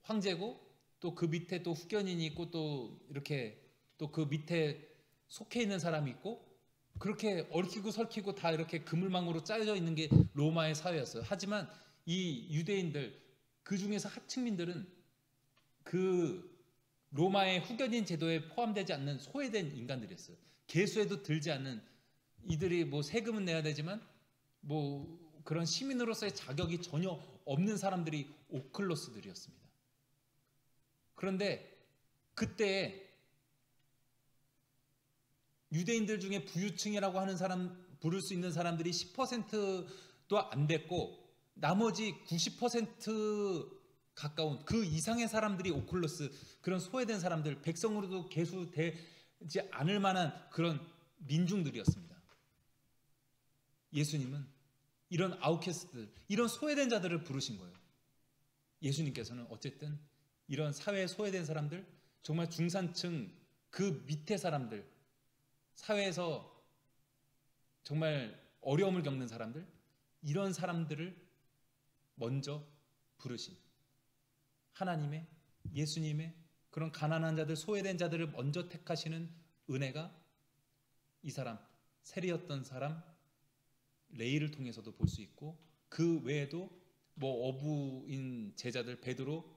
Speaker 1: 황제고, 또 그 밑에 또 후견인이 있고, 또 이렇게 또 그 밑에 속해 있는 사람이 있고, 그렇게 얽히고 설키고 다 이렇게 그물망으로 짜여져 있는 게 로마의 사회였어요. 하지만 이 유대인들, 그 중에서 하층민들은 그 로마의 후견인 제도에 포함되지 않는 소외된 인간들이었어요. 계수에도 들지 않는, 이들이 세금은 내야 되지만 그런 시민으로서의 자격이 전혀 없는 사람들이 오클로스들이었습니다. 그런데 그때 유대인들 중에 부유층이라고 하는 사람, 부를 수 있는 사람들이 10%도 안 됐고, 나머지 90% 가까운 그 이상의 사람들이 오클로스, 그런 소외된 사람들, 백성으로도 계수되지 않을 만한 그런 민중들이었습니다. 예수님은 이런 아웃캐스트들, 이런 소외된 자들을 부르신 거예요. 예수님께서는 어쨌든 이런 사회에 소외된 사람들, 정말 중산층 그 밑에 사람들, 사회에서 정말 어려움을 겪는 사람들, 이런 사람들을 먼저 부르신 하나님의, 예수님의 그런 가난한 자들, 소외된 자들을 먼저 택하시는 은혜가 이 사람, 세리였던 사람 레위를 통해서도 볼 수 있고, 그 외에도 어부인 제자들 베드로,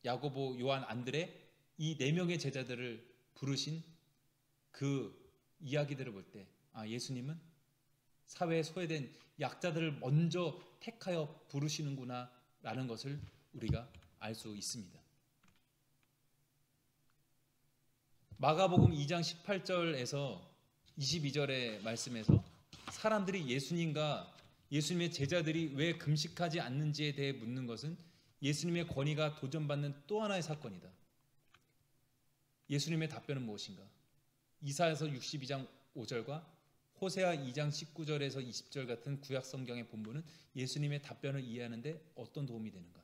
Speaker 1: 야고보, 요한, 안드레, 이 4명의 제자들을 부르신 그 이야기들을 볼 때, 예수님은 사회에 소외된 약자들을 먼저 택하여 부르시는구나 라는 것을 우리가 알 수 있습니다. 마가복음 2장 18절에서 22절의 말씀에서 사람들이 예수님의 제자들이 왜 금식하지 않는지에 대해 묻는 것은 예수님의 권위가 도전받는 또 하나의 사건이다. 예수님의 답변은 무엇인가? 이사야서 62장 5절과 호세아 2장 19절에서 20절 같은 구약 성경의 본문은 예수님의 답변을 이해하는 데 어떤 도움이 되는가?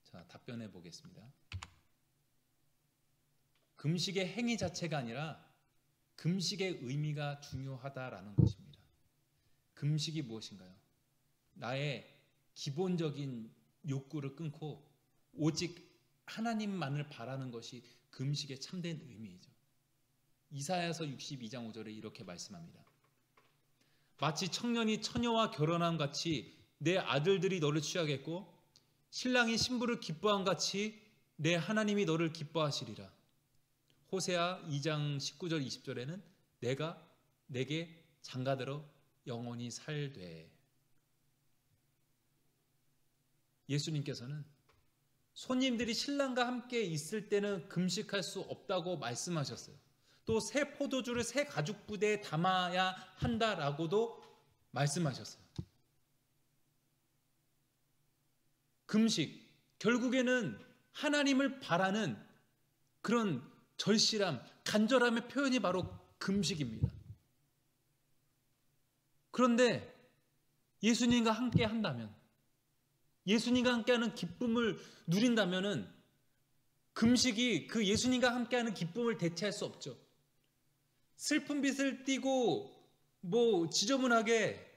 Speaker 1: 자, 답변해 보겠습니다. 금식의 행위 자체가 아니라 금식의 의미가 중요하다라는 것입니다. 금식이 무엇인가요? 나의 기본적인 욕구를 끊고 오직 하나님만을 바라는 것이 금식의 참된 의미이죠. 이사야서 62장 5절에 이렇게 말씀합니다. 마치 청년이 처녀와 결혼함 같이 내 아들들이 너를 취하겠고 신랑이 신부를 기뻐함 같이 내 하나님이 너를 기뻐하시리라. 호세아 2장 19절 20절에는 내가 내게 장가들어 영원히 살되. 예수님께서는 손님들이 신랑과 함께 있을 때는 금식할 수 없다고 말씀하셨어요. 또 새 포도주를 새 가죽 부대에 담아야 한다라고도 말씀하셨어요. 금식, 결국에는 하나님을 바라는 그런 절실함, 간절함의 표현이 바로 금식입니다. 그런데 예수님과 함께 한다면, 예수님과 함께하는 기쁨을 누린다면은 금식이 그 예수님과 함께하는 기쁨을 대체할 수 없죠. 슬픈 빛을 띠고 지저분하게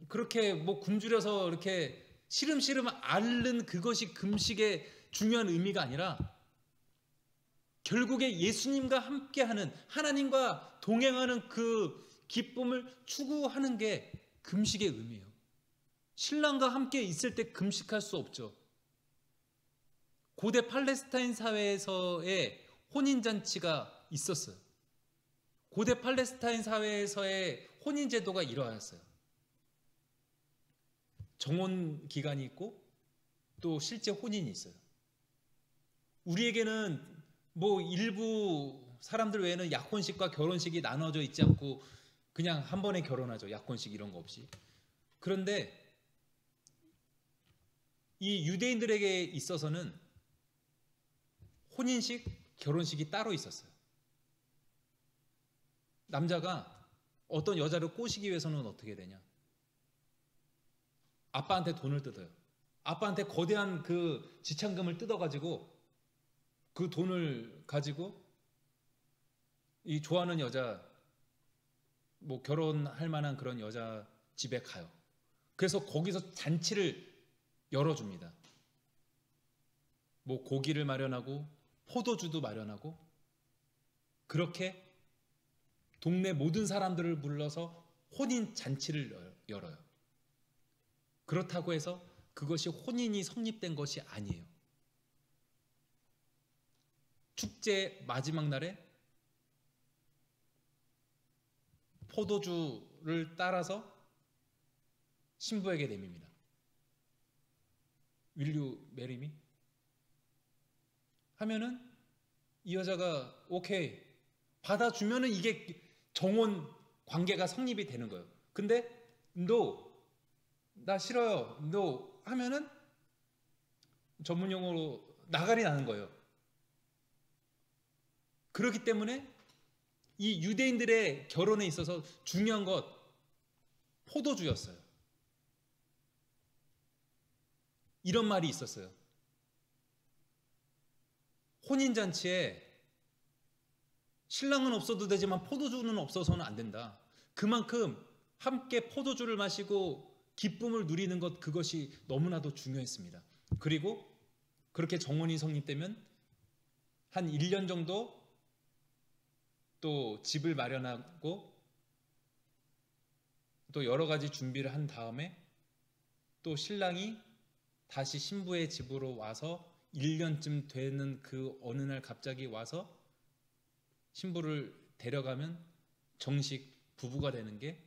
Speaker 1: 그렇게 굶주려서 이렇게 시름시름 앓는 그것이 금식의 중요한 의미가 아니라 결국에 예수님과 함께하는, 하나님과 동행하는 그 기쁨을 추구하는 게 금식의 의미예요. 신랑과 함께 있을 때 금식할 수 없죠. 고대 팔레스타인 사회에서의 혼인잔치가 있었어요. 고대 팔레스타인 사회에서의 혼인제도가 이러했어요. 정혼 기간이 있고 또 실제 혼인이 있어요. 우리에게는 일부 사람들 외에는 약혼식과 결혼식이 나눠져 있지 않고 그냥 한 번에 결혼하죠. 약혼식 이런 거 없이. 그런데 이 유대인들에게 있어서는 혼인식, 결혼식이 따로 있었어요. 남자가 어떤 여자를 꼬시기 위해서는 어떻게 되냐? 아빠한테 돈을 뜯어요. 아빠한테 거대한 그 지참금을 뜯어가지고 그 돈을 가지고 이 좋아하는 여자, 결혼할 만한 그런 여자 집에 가요. 그래서 거기서 잔치를 열어줍니다. 고기를 마련하고 포도주도 마련하고 그렇게 동네 모든 사람들을 불러서 혼인 잔치를 열어요. 그렇다고 해서 그것이 혼인이 성립된 것이 아니에요. 축제 마지막 날에 포도주를 따라서 신부에게 내밉니다. Will you marry me? 하면은 이 여자가 오케이 받아주면은 이게 정혼 관계가 성립이 되는 거예요. 근데 no, 나 싫어요, no 하면은 전문 용어로 나갈이 나는 거예요. 그렇기 때문에 이 유대인들의 결혼에 있어서 중요한 것 포도주였어요. 이런 말이 있었어요. 혼인잔치에 신랑은 없어도 되지만 포도주는 없어서는 안 된다. 그만큼 함께 포도주를 마시고 기쁨을 누리는 것, 그것이 너무나도 중요했습니다. 그리고 그렇게 정혼이 성립되면 한 1년 정도 또 집을 마련하고 또 여러 가지 준비를 한 다음에 또 신랑이 다시 신부의 집으로 와서 1년쯤 되는 그 어느 날 갑자기 와서 신부를 데려가면 정식 부부가 되는 게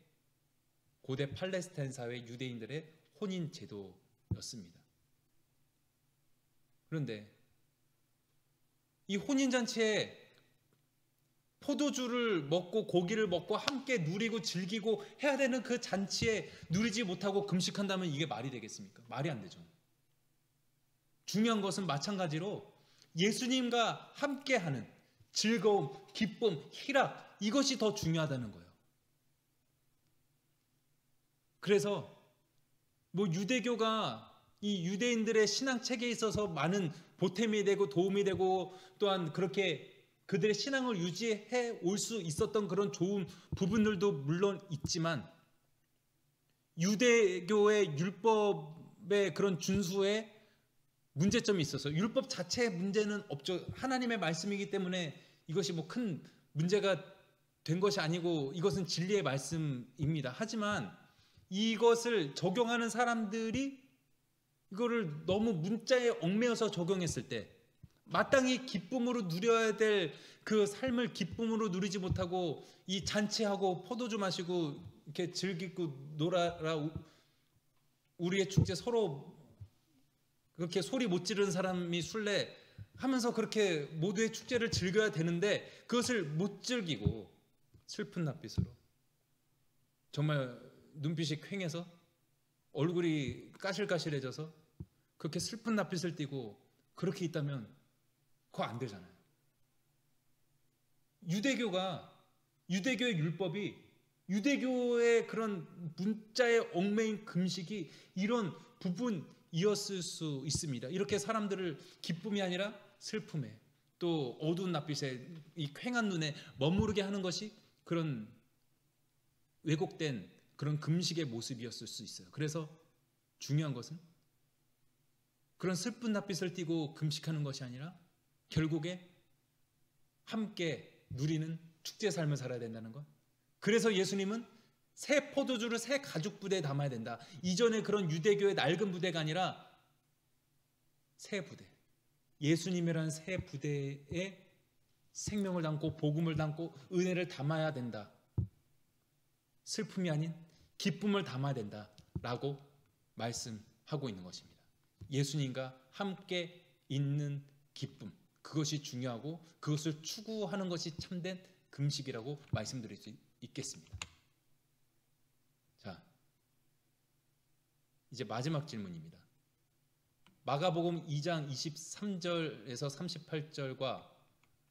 Speaker 1: 고대 팔레스타인 사회 유대인들의 혼인 제도였습니다. 그런데 이 혼인잔치에 포도주를 먹고 고기를 먹고 함께 누리고 즐기고 해야 되는 그 잔치에 누리지 못하고 금식한다면 이게 말이 되겠습니까? 말이 안 되죠. 중요한 것은 마찬가지로 예수님과 함께하는 즐거움, 기쁨, 희락, 이것이 더 중요하다는 거예요. 그래서 유대교가 이 유대인들의 신앙 체계에 있어서 많은 보탬이 되고 도움이 되고 또한 그렇게 그들의 신앙을 유지해 올 수 있었던 그런 좋은 부분들도 물론 있지만, 유대교의 율법의 그런 준수에 문제점이 있어서, 율법 자체의 문제는 없죠. 하나님의 말씀이기 때문에 이것이 큰 문제가 된 것이 아니고 이것은 진리의 말씀입니다. 하지만 이것을 적용하는 사람들이 이거를 너무 문자에 얽매여서 적용했을 때 마땅히 기쁨으로 누려야 될 그 삶을 기쁨으로 누리지 못하고 이 잔치하고 포도주 마시고 이렇게 즐기고 놀아라, 우리의 축제, 서로 그렇게 소리 못 지르는 사람이 술래 하면서 그렇게 모두의 축제를 즐겨야 되는데 그것을 못 즐기고 슬픈 낯빛으로 정말 눈빛이 퀭해서 얼굴이 까실까실해져서 그렇게 슬픈 낯빛을 띠고 그렇게 있다면 그거 안 되잖아요. 유대교의 율법이, 유대교의 그런 문자에 얽매인 금식이 이런 부분이었을 수 있습니다. 이렇게 사람들을 기쁨이 아니라 슬픔에, 또 어두운 낯빛에, 이 퀭한 눈에 머무르게 하는 것이 그런 왜곡된 그런 금식의 모습이었을 수 있어요. 그래서 중요한 것은 그런 슬픈 낯빛을 띠고 금식하는 것이 아니라 결국에 함께 누리는 축제 삶을 살아야 된다는 것. 그래서 예수님은 새 포도주를 새 가죽 부대에 담아야 된다. 이전에 그런 유대교의 낡은 부대가 아니라 새 부대, 예수님이라는 새 부대에 생명을 담고 복음을 담고 은혜를 담아야 된다. 슬픔이 아닌 기쁨을 담아야 된다라고 말씀하고 있는 것입니다. 예수님과 함께 있는 기쁨, 그것이 중요하고 그것을 추구하는 것이 참된 금식이라고 말씀드릴 수 있겠습니다. 자, 이제 마지막 질문입니다. 마가복음 2장 23절에서 38절과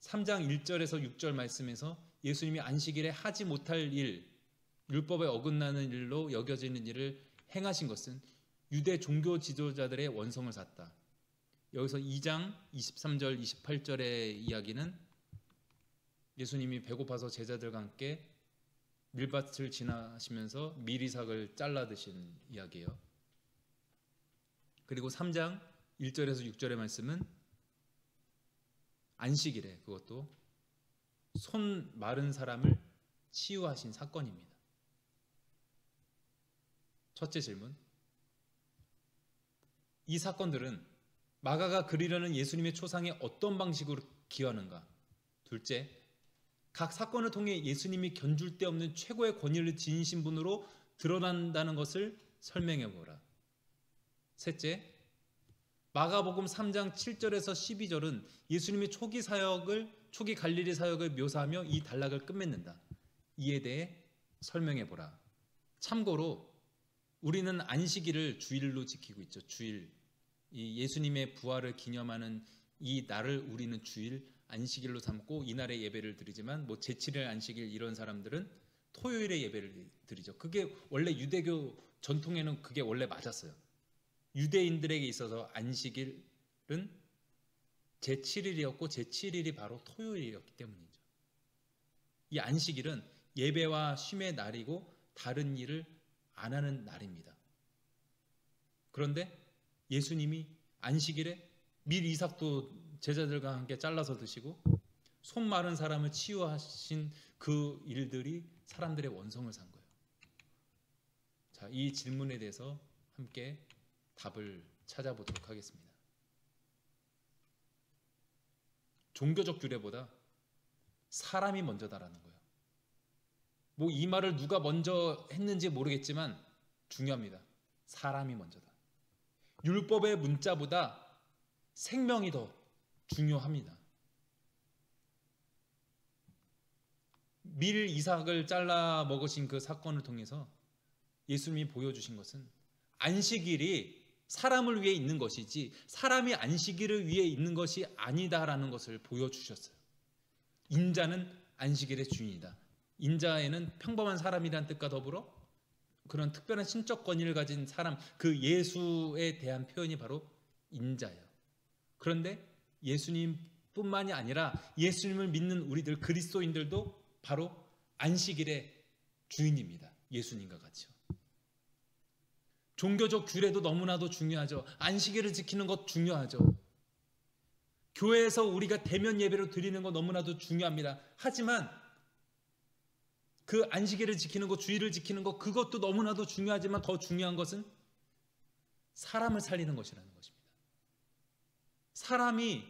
Speaker 1: 3장 1절에서 6절 말씀에서 예수님이 안식일에 하지 못할 일, 율법에 어긋나는 일로 여겨지는 일을 행하신 것은 유대 종교 지도자들의 원성을 샀다. 여기서 2장 23절 28절의 이야기는 예수님이 배고파서 제자들과 함께 밀밭을 지나시면서 미리삭을 잘라 드신 이야기예요. 그리고 3장 1절에서 6절의 말씀은 안식일에, 그것도 손 마른 사람을 치유하신 사건입니다. 첫째 질문, 이 사건들은 마가가 그리려는 예수님의 초상에 어떤 방식으로 기여하는가? 둘째, 각 사건을 통해 예수님이 견줄 데 없는 최고의 권위를 지니신 분으로 드러난다는 것을 설명해 보라. 셋째, 마가복음 3장 7절에서 12절은 예수님의 초기 갈릴리 사역을 묘사하며 이 단락을 끝맺는다. 이에 대해 설명해 보라. 참고로 우리는 안식일을 주일로 지키고 있죠. 주일, 이 예수님의 부활을 기념하는 이 날을 우리는 주일, 안식일로 삼고 이날에 예배를 드리지만 제7일 안식일 이런 사람들은 토요일에 예배를 드리죠. 그게 원래 유대교 전통에는 그게 원래 맞았어요. 유대인들에게 있어서 안식일은 제7일이었고 제7일이 바로 토요일이었기 때문이죠. 이 안식일은 예배와 쉼의 날이고 다른 일을 안 하는 날입니다. 그런데 예수님이 안식일에 밀이삭도 제자들과 함께 잘라서 드시고 손 마른 사람을 치유하신 그 일들이 사람들의 원성을 산 거예요. 자, 이 질문에 대해서 함께 답을 찾아보도록 하겠습니다. 종교적 규례보다 사람이 먼저다라는 거예요. 이 말을 누가 먼저 했는지 모르겠지만 중요합니다. 사람이 먼저다. 율법의 문자보다 생명이 더 중요합니다. 밀 이삭을 잘라 먹으신 그 사건을 통해서 예수님이 보여주신 것은 안식일이 사람을 위해 있는 것이지 사람이 안식일을 위해 있는 것이 아니다라는 것을 보여주셨어요. 인자는 안식일의 주인이다. 인자에는 평범한 사람이라는 뜻과 더불어 그런 특별한 신적 권위를 가진 사람, 그 예수에 대한 표현이 바로 인자예요. 그런데 예수님뿐만이 아니라 예수님을 믿는 우리들 그리스도인들도 바로 안식일의 주인입니다. 예수님과 같이요. 종교적 규례도 너무나도 중요하죠. 안식일을 지키는 것 중요하죠. 교회에서 우리가 대면 예배로 드리는 것 너무나도 중요합니다. 하지만 그 안식일을 지키는 것, 주일을 지키는 것, 그것도 너무나도 중요하지만 더 중요한 것은 사람을 살리는 것이라는 것입니다. 사람이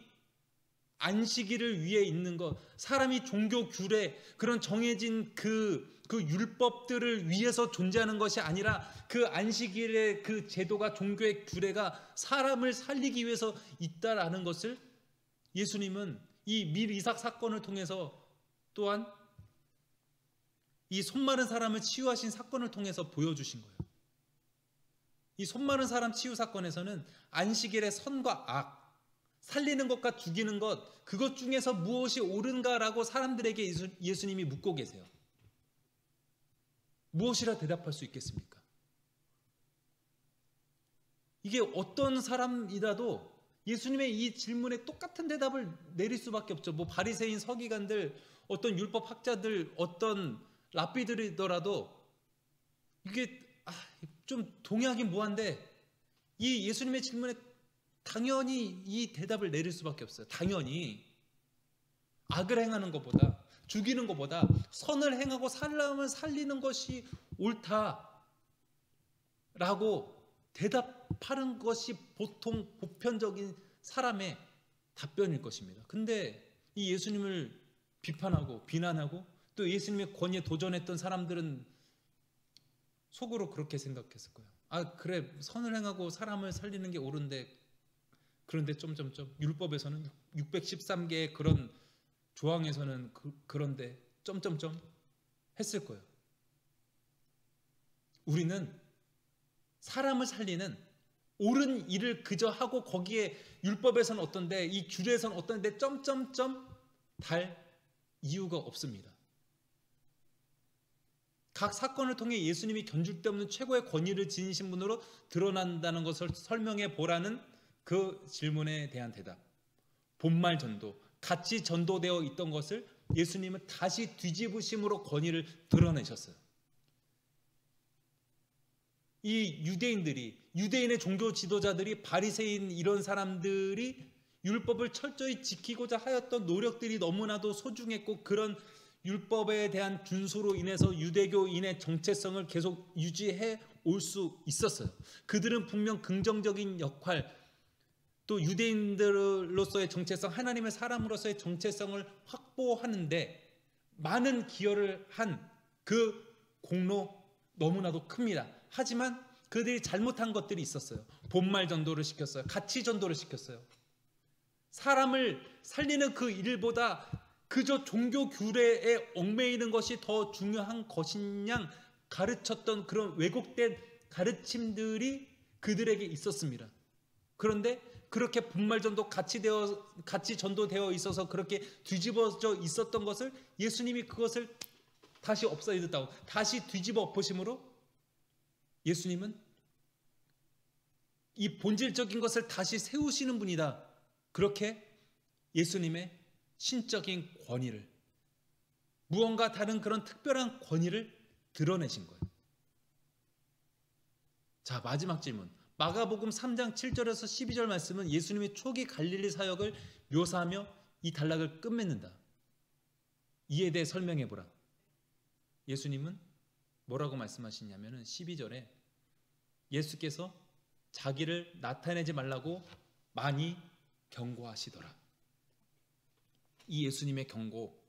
Speaker 1: 안식일을 위해 있는 것, 사람이 종교 규례, 그런 정해진 그 율법들을 위해서 존재하는 것이 아니라 그 안식일의 그 제도가, 종교의 규례가 사람을 살리기 위해서 있다라는 것을 예수님은 이 밀 이삭 사건을 통해서, 또한 이 손 마른 사람을 치유하신 사건을 통해서 보여주신 거예요. 이 손 마른 사람 치유 사건에서는 안식일의 선과 악, 살리는 것과 죽이는 것, 그것 중에서 무엇이 옳은가라고 사람들에게 예수님이 묻고 계세요. 무엇이라 대답할 수 있겠습니까? 이게 어떤 사람이라도 예수님의 이 질문에 똑같은 대답을 내릴 수밖에 없죠. 뭐 바리새인, 서기관들, 어떤 율법 학자들, 어떤 랍비들이더라도 이게 좀 동의하긴 뭐한데 이 예수님의 질문에 당연히 이 대답을 내릴 수밖에 없어요. 당연히 악을 행하는 것보다, 죽이는 것보다 선을 행하고 사람을 살리는 것이 옳다라고 대답하는 것이 보통 보편적인 사람의 답변일 것입니다. 근데 이 예수님을 비판하고 비난하고 또 예수님의 권위에 도전했던 사람들은 속으로 그렇게 생각했을 거예요. 그래, 선을 행하고 사람을 살리는 게 옳은데, 그런데 점점점 율법에서는 613개의 그런 조항에서는 그런데 점점점 했을 거예요. 우리는 사람을 살리는 옳은 일을 그저 하고 거기에 율법에서는 어떤데, 이 규례에서는 어떤데 점점점 달 이유가 없습니다. 각 사건을 통해 예수님이 견줄 데 없는 최고의 권위를 지니신 분으로 드러난다는 것을 설명해 보라는 그 질문에 대한 대답. 본말 전도, 같이 전도되어 있던 것을 예수님은 다시 뒤집으심으로 권위를 드러내셨어요. 이 유대인의 종교 지도자들이, 바리새인 이런 사람들이 율법을 철저히 지키고자 하였던 노력들이 너무나도 소중했고, 그런 율법에 대한 준수로 인해서 유대교인의 정체성을 계속 유지해 올 수 있었어요. 그들은 분명 긍정적인 역할, 또 유대인들로서의 정체성, 하나님의 사람으로서의 정체성을 확보하는데 많은 기여를 한 그 공로 너무나도 큽니다. 하지만 그들이 잘못한 것들이 있었어요. 본말 전도를 시켰어요. 가치 전도를 시켰어요. 사람을 살리는 그 일보다 그저 종교 규례에 얽매이는 것이 더 중요한 것이냐 가르쳤던 그런 왜곡된 가르침들이 그들에게 있었습니다. 그런데 그렇게 분말 전도 같이 전도되어 있어서 그렇게 뒤집어져 있었던 것을 예수님이 그것을 다시 없애겠다고 다시 뒤집어 엎으심으로 예수님은 이 본질적인 것을 다시 세우시는 분이다. 그렇게 예수님의 신적인 권위를, 무언가 다른 그런 특별한 권위를 드러내신 거예요. 자, 마지막 질문. 마가복음 3장 7절에서 12절 말씀은 예수님의 초기 갈릴리 사역을 묘사하며 이 단락을 끝맺는다. 이에 대해 설명해 보라. 예수님은 뭐라고 말씀하시냐면은 12절에 예수께서 자기를 나타내지 말라고 많이 경고하시더라. 이 예수님의 경고,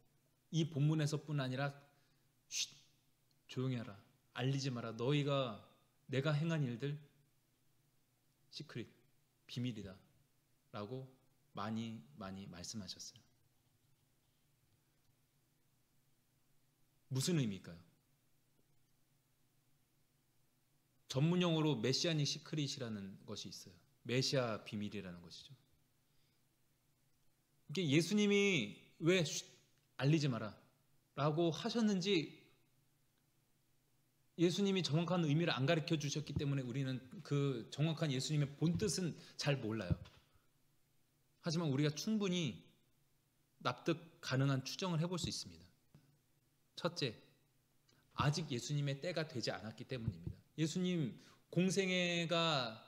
Speaker 1: 이 본문에서뿐 아니라 조용히 하라, 알리지 마라, 너희가 내가 행한 일들 시크릿, 비밀이다 라고 많이 말씀하셨어요. 무슨 의미일까요? 전문용어로 메시아닉 시크릿이라는 것이 있어요. 메시아 비밀이라는 것이죠. 이게 예수님이 왜 알리지 마라 라고 하셨는지 예수님이 정확한 의미를 안 가르쳐 주셨기 때문에 우리는 그 정확한 예수님의 본뜻은 잘 몰라요. 하지만 우리가 충분히 납득 가능한 추정을 해볼 수 있습니다. 첫째, 아직 예수님의 때가 되지 않았기 때문입니다. 예수님 공생애가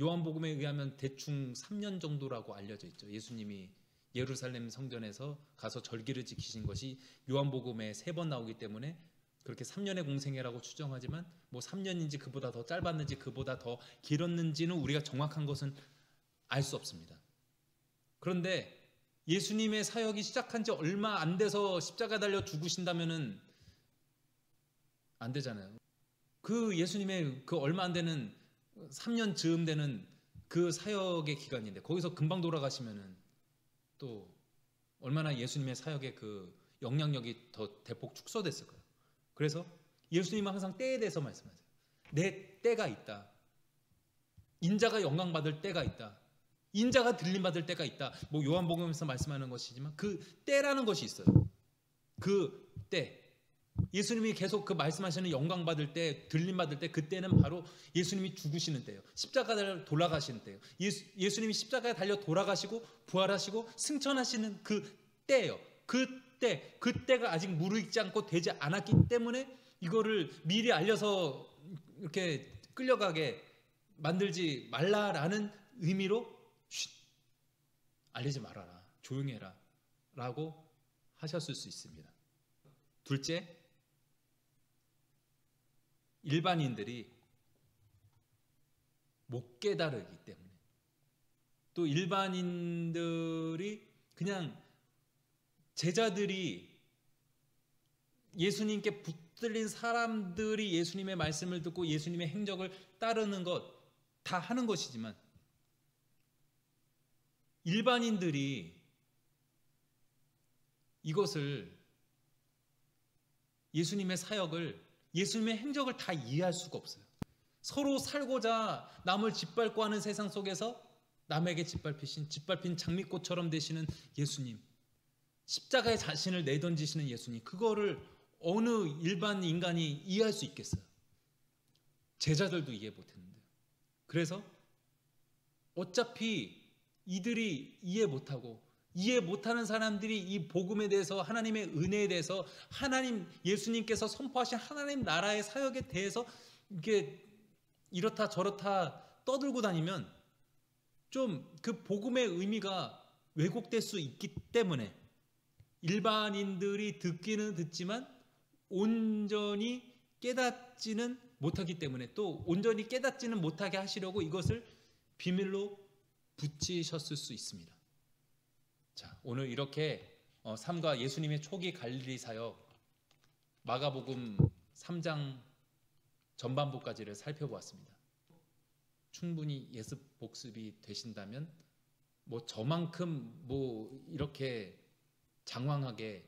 Speaker 1: 요한복음에 의하면 대충 3년 정도라고 알려져 있죠. 예수님이 예루살렘 성전에서 가서 절기를 지키신 것이 요한복음에 3번 나오기 때문에 그렇게 3년의 공생애라고 추정하지만 뭐 3년인지 그보다 더 짧았는지 그보다 더 길었는지는 우리가 정확한 것은 알 수 없습니다. 그런데 예수님의 사역이 시작한 지 얼마 안 돼서 십자가 달려 죽으신다면은 안 되잖아요. 그 예수님의 그 얼마 안 되는 3년 즈음 되는 그 사역의 기간인데 거기서 금방 돌아가시면은 또 얼마나 예수님의 사역의 그 영향력이 더 대폭 축소됐을 거예요. 그래서 예수님은 항상 때에 대해서 말씀하세요. 내 때가 있다. 인자가 영광 받을 때가 있다. 인자가 들림 받을 때가 있다. 뭐 요한복음에서 말씀하는 것이지만 그 때라는 것이 있어요. 그 때. 예수님이 계속 그 말씀하시는 영광 받을 때, 들림 받을 때, 그때는 바로 예수님이 죽으시는 때예요. 십자가에 달려 돌아가시는 때예요. 예수님이 십자가에 달려 돌아가시고 부활하시고 승천하시는 그 때예요. 그때가 아직 무르익지 않고 되지 않았기 때문에 이거를 미리 알려서 이렇게 끌려가게 만들지 말라라는 의미로 알리지 말아라, 조용히 해라 라고 하셨을 수 있습니다. 둘째, 일반인들이 못 깨달으기 때문에, 또 일반인들이 그냥 제자들이 예수님께 붙들린 사람들이 예수님의 말씀을 듣고 예수님의 행적을 따르는 것 다 하는 것이지만 일반인들이 이것을 예수님의 사역을 예수님의 행적을 다 이해할 수가 없어요. 서로 살고자 남을 짓밟고 하는 세상 속에서 남에게 짓밟힌 장미꽃처럼 되시는 예수님, 십자가에 자신을 내던지시는 예수님, 그거를 어느 일반 인간이 이해할 수 있겠어요? 제자들도 이해 못했는데요. 그래서 어차피 이들이 이해 못하고 이해 못하는 사람들이 이 복음에 대해서, 하나님의 은혜에 대해서, 하나님 예수님께서 선포하신 하나님 나라의 사역에 대해서 이게 이렇다 저렇다 떠들고 다니면 좀 그 복음의 의미가 왜곡될 수 있기 때문에 일반인들이 듣기는 듣지만 온전히 깨닫지는 못하기 때문에, 또 온전히 깨닫지는 못하게 하시려고 이것을 비밀로 붙이셨을 수 있습니다. 자, 오늘 이렇게 삶과 예수님의 초기 갈릴리 사역 마가복음 3장 전반부까지를 살펴보았습니다. 충분히 예습 복습이 되신다면 뭐 저만큼 뭐 이렇게 장황하게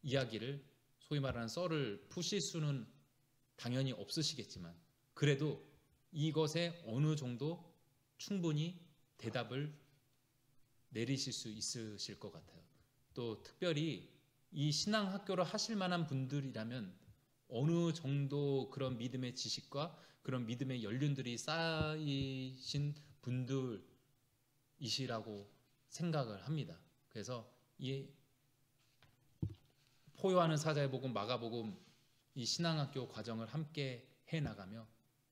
Speaker 1: 이야기를, 소위 말하는 썰을 푸실 수는 당연히 없으시겠지만 그래도 이것에 어느 정도 충분히 대답을 내리실 수 있으실 것 같아요. 또 특별히 이 신앙학교를 하실 만한 분들이라면 어느 정도 그런 믿음의 지식과 그런 믿음의 연륜들이 쌓이신 분들이시라고 생각을 합니다. 그래서 이 포요하는 사자의 복음, 마가복음, 이 신앙학교 과정을 함께 해나가며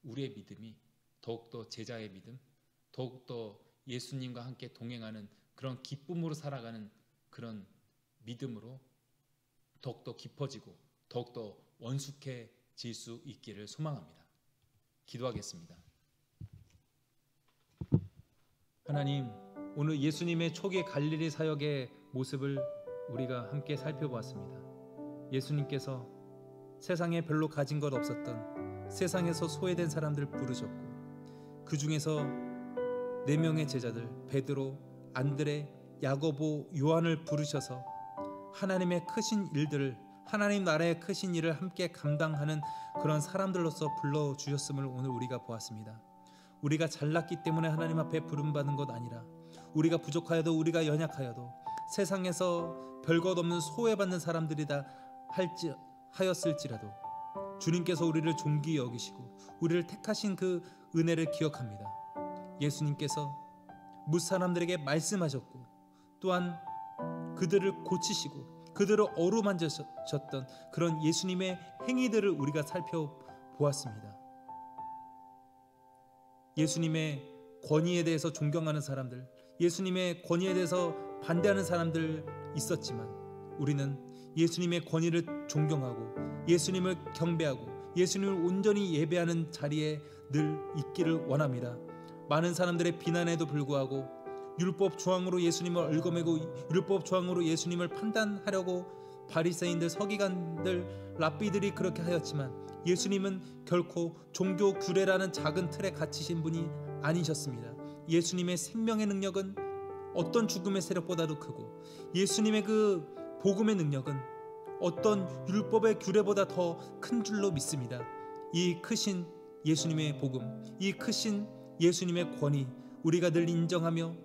Speaker 1: 우리의 믿음이 더욱더 제자의 믿음, 더욱더 예수님과 함께 동행하는 그런 기쁨으로 살아가는 그런 믿음으로 더욱더 깊어지고 더욱더 원숙해질 수 있기를 소망합니다. 기도하겠습니다. 하나님, 오늘 예수님의 초기 갈릴리 사역의 모습을 우리가 함께 살펴보았습니다. 예수님께서 세상에 별로 가진 것 없었던 세상에서 소외된 사람들을 부르셨고 그 중에서 4명의 제자들 베드로, 안드레, 야고보, 요한을 부르셔서 하나님의 크신 일들을 하나님 나라의 크신 일을 함께 감당하는 그런 사람들로서 불러주셨음을 오늘 우리가 보았습니다. 우리가 잘났기 때문에 하나님 앞에 부름받은 것 아니라 우리가 부족하여도 우리가 연약하여도 세상에서 별것 없는 소외받는 사람들이다 하였을지라도 주님께서 우리를 존귀히 여기시고 우리를 택하신 그 은혜를 기억합니다. 예수님께서 무사람들에게 말씀하셨고 또한 그들을 고치시고 그들을 어루만지셨던 그런 예수님의 행위들을 우리가 살펴보았습니다. 예수님의 권위에 대해서 존경하는 사람들, 예수님의 권위에 대해서 반대하는 사람들 있었지만 우리는 예수님의 권위를 존경하고 예수님을 경배하고 예수님을 온전히 예배하는 자리에 늘 있기를 원합니다. 많은 사람들의 비난에도 불구하고 율법 조항으로 예수님을 얽어매고 율법 조항으로 예수님을 판단하려고 바리새인들, 서기관들, 랍비들이 그렇게 하였지만 예수님은 결코 종교 규례라는 작은 틀에 갇히신 분이 아니셨습니다. 예수님의 생명의 능력은 어떤 죽음의 세력보다도 크고 예수님의 그 복음의 능력은 어떤 율법의 규례보다 더 큰 줄로 믿습니다. 이 크신 예수님의 복음, 이 크신 예수님의 권위 우리가 늘 인정하며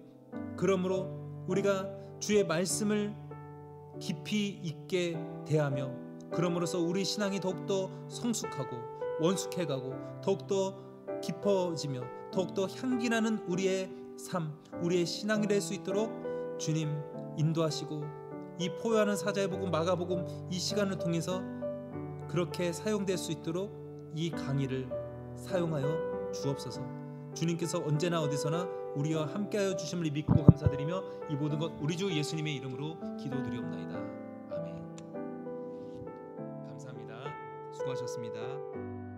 Speaker 1: 그러므로 우리가 주의 말씀을 깊이 있게 대하며 그러므로써 우리 신앙이 더욱더 성숙하고 원숙해가고 더욱더 깊어지며 더욱더 향기나는 우리의 삶, 우리의 신앙이 될 수 있도록 주님 인도하시고 이 포효하는 사자의 복음, 마가복음 이 시간을 통해서 그렇게 사용될 수 있도록 이 강의를 사용하여 주옵소서. 주님께서 언제나 어디서나 우리와 함께하여 주심을 믿고 감사드리며 이 모든 것 우리 주 예수님의 이름으로 기도드리옵나이다. 아멘. 감사합니다. 수고하셨습니다.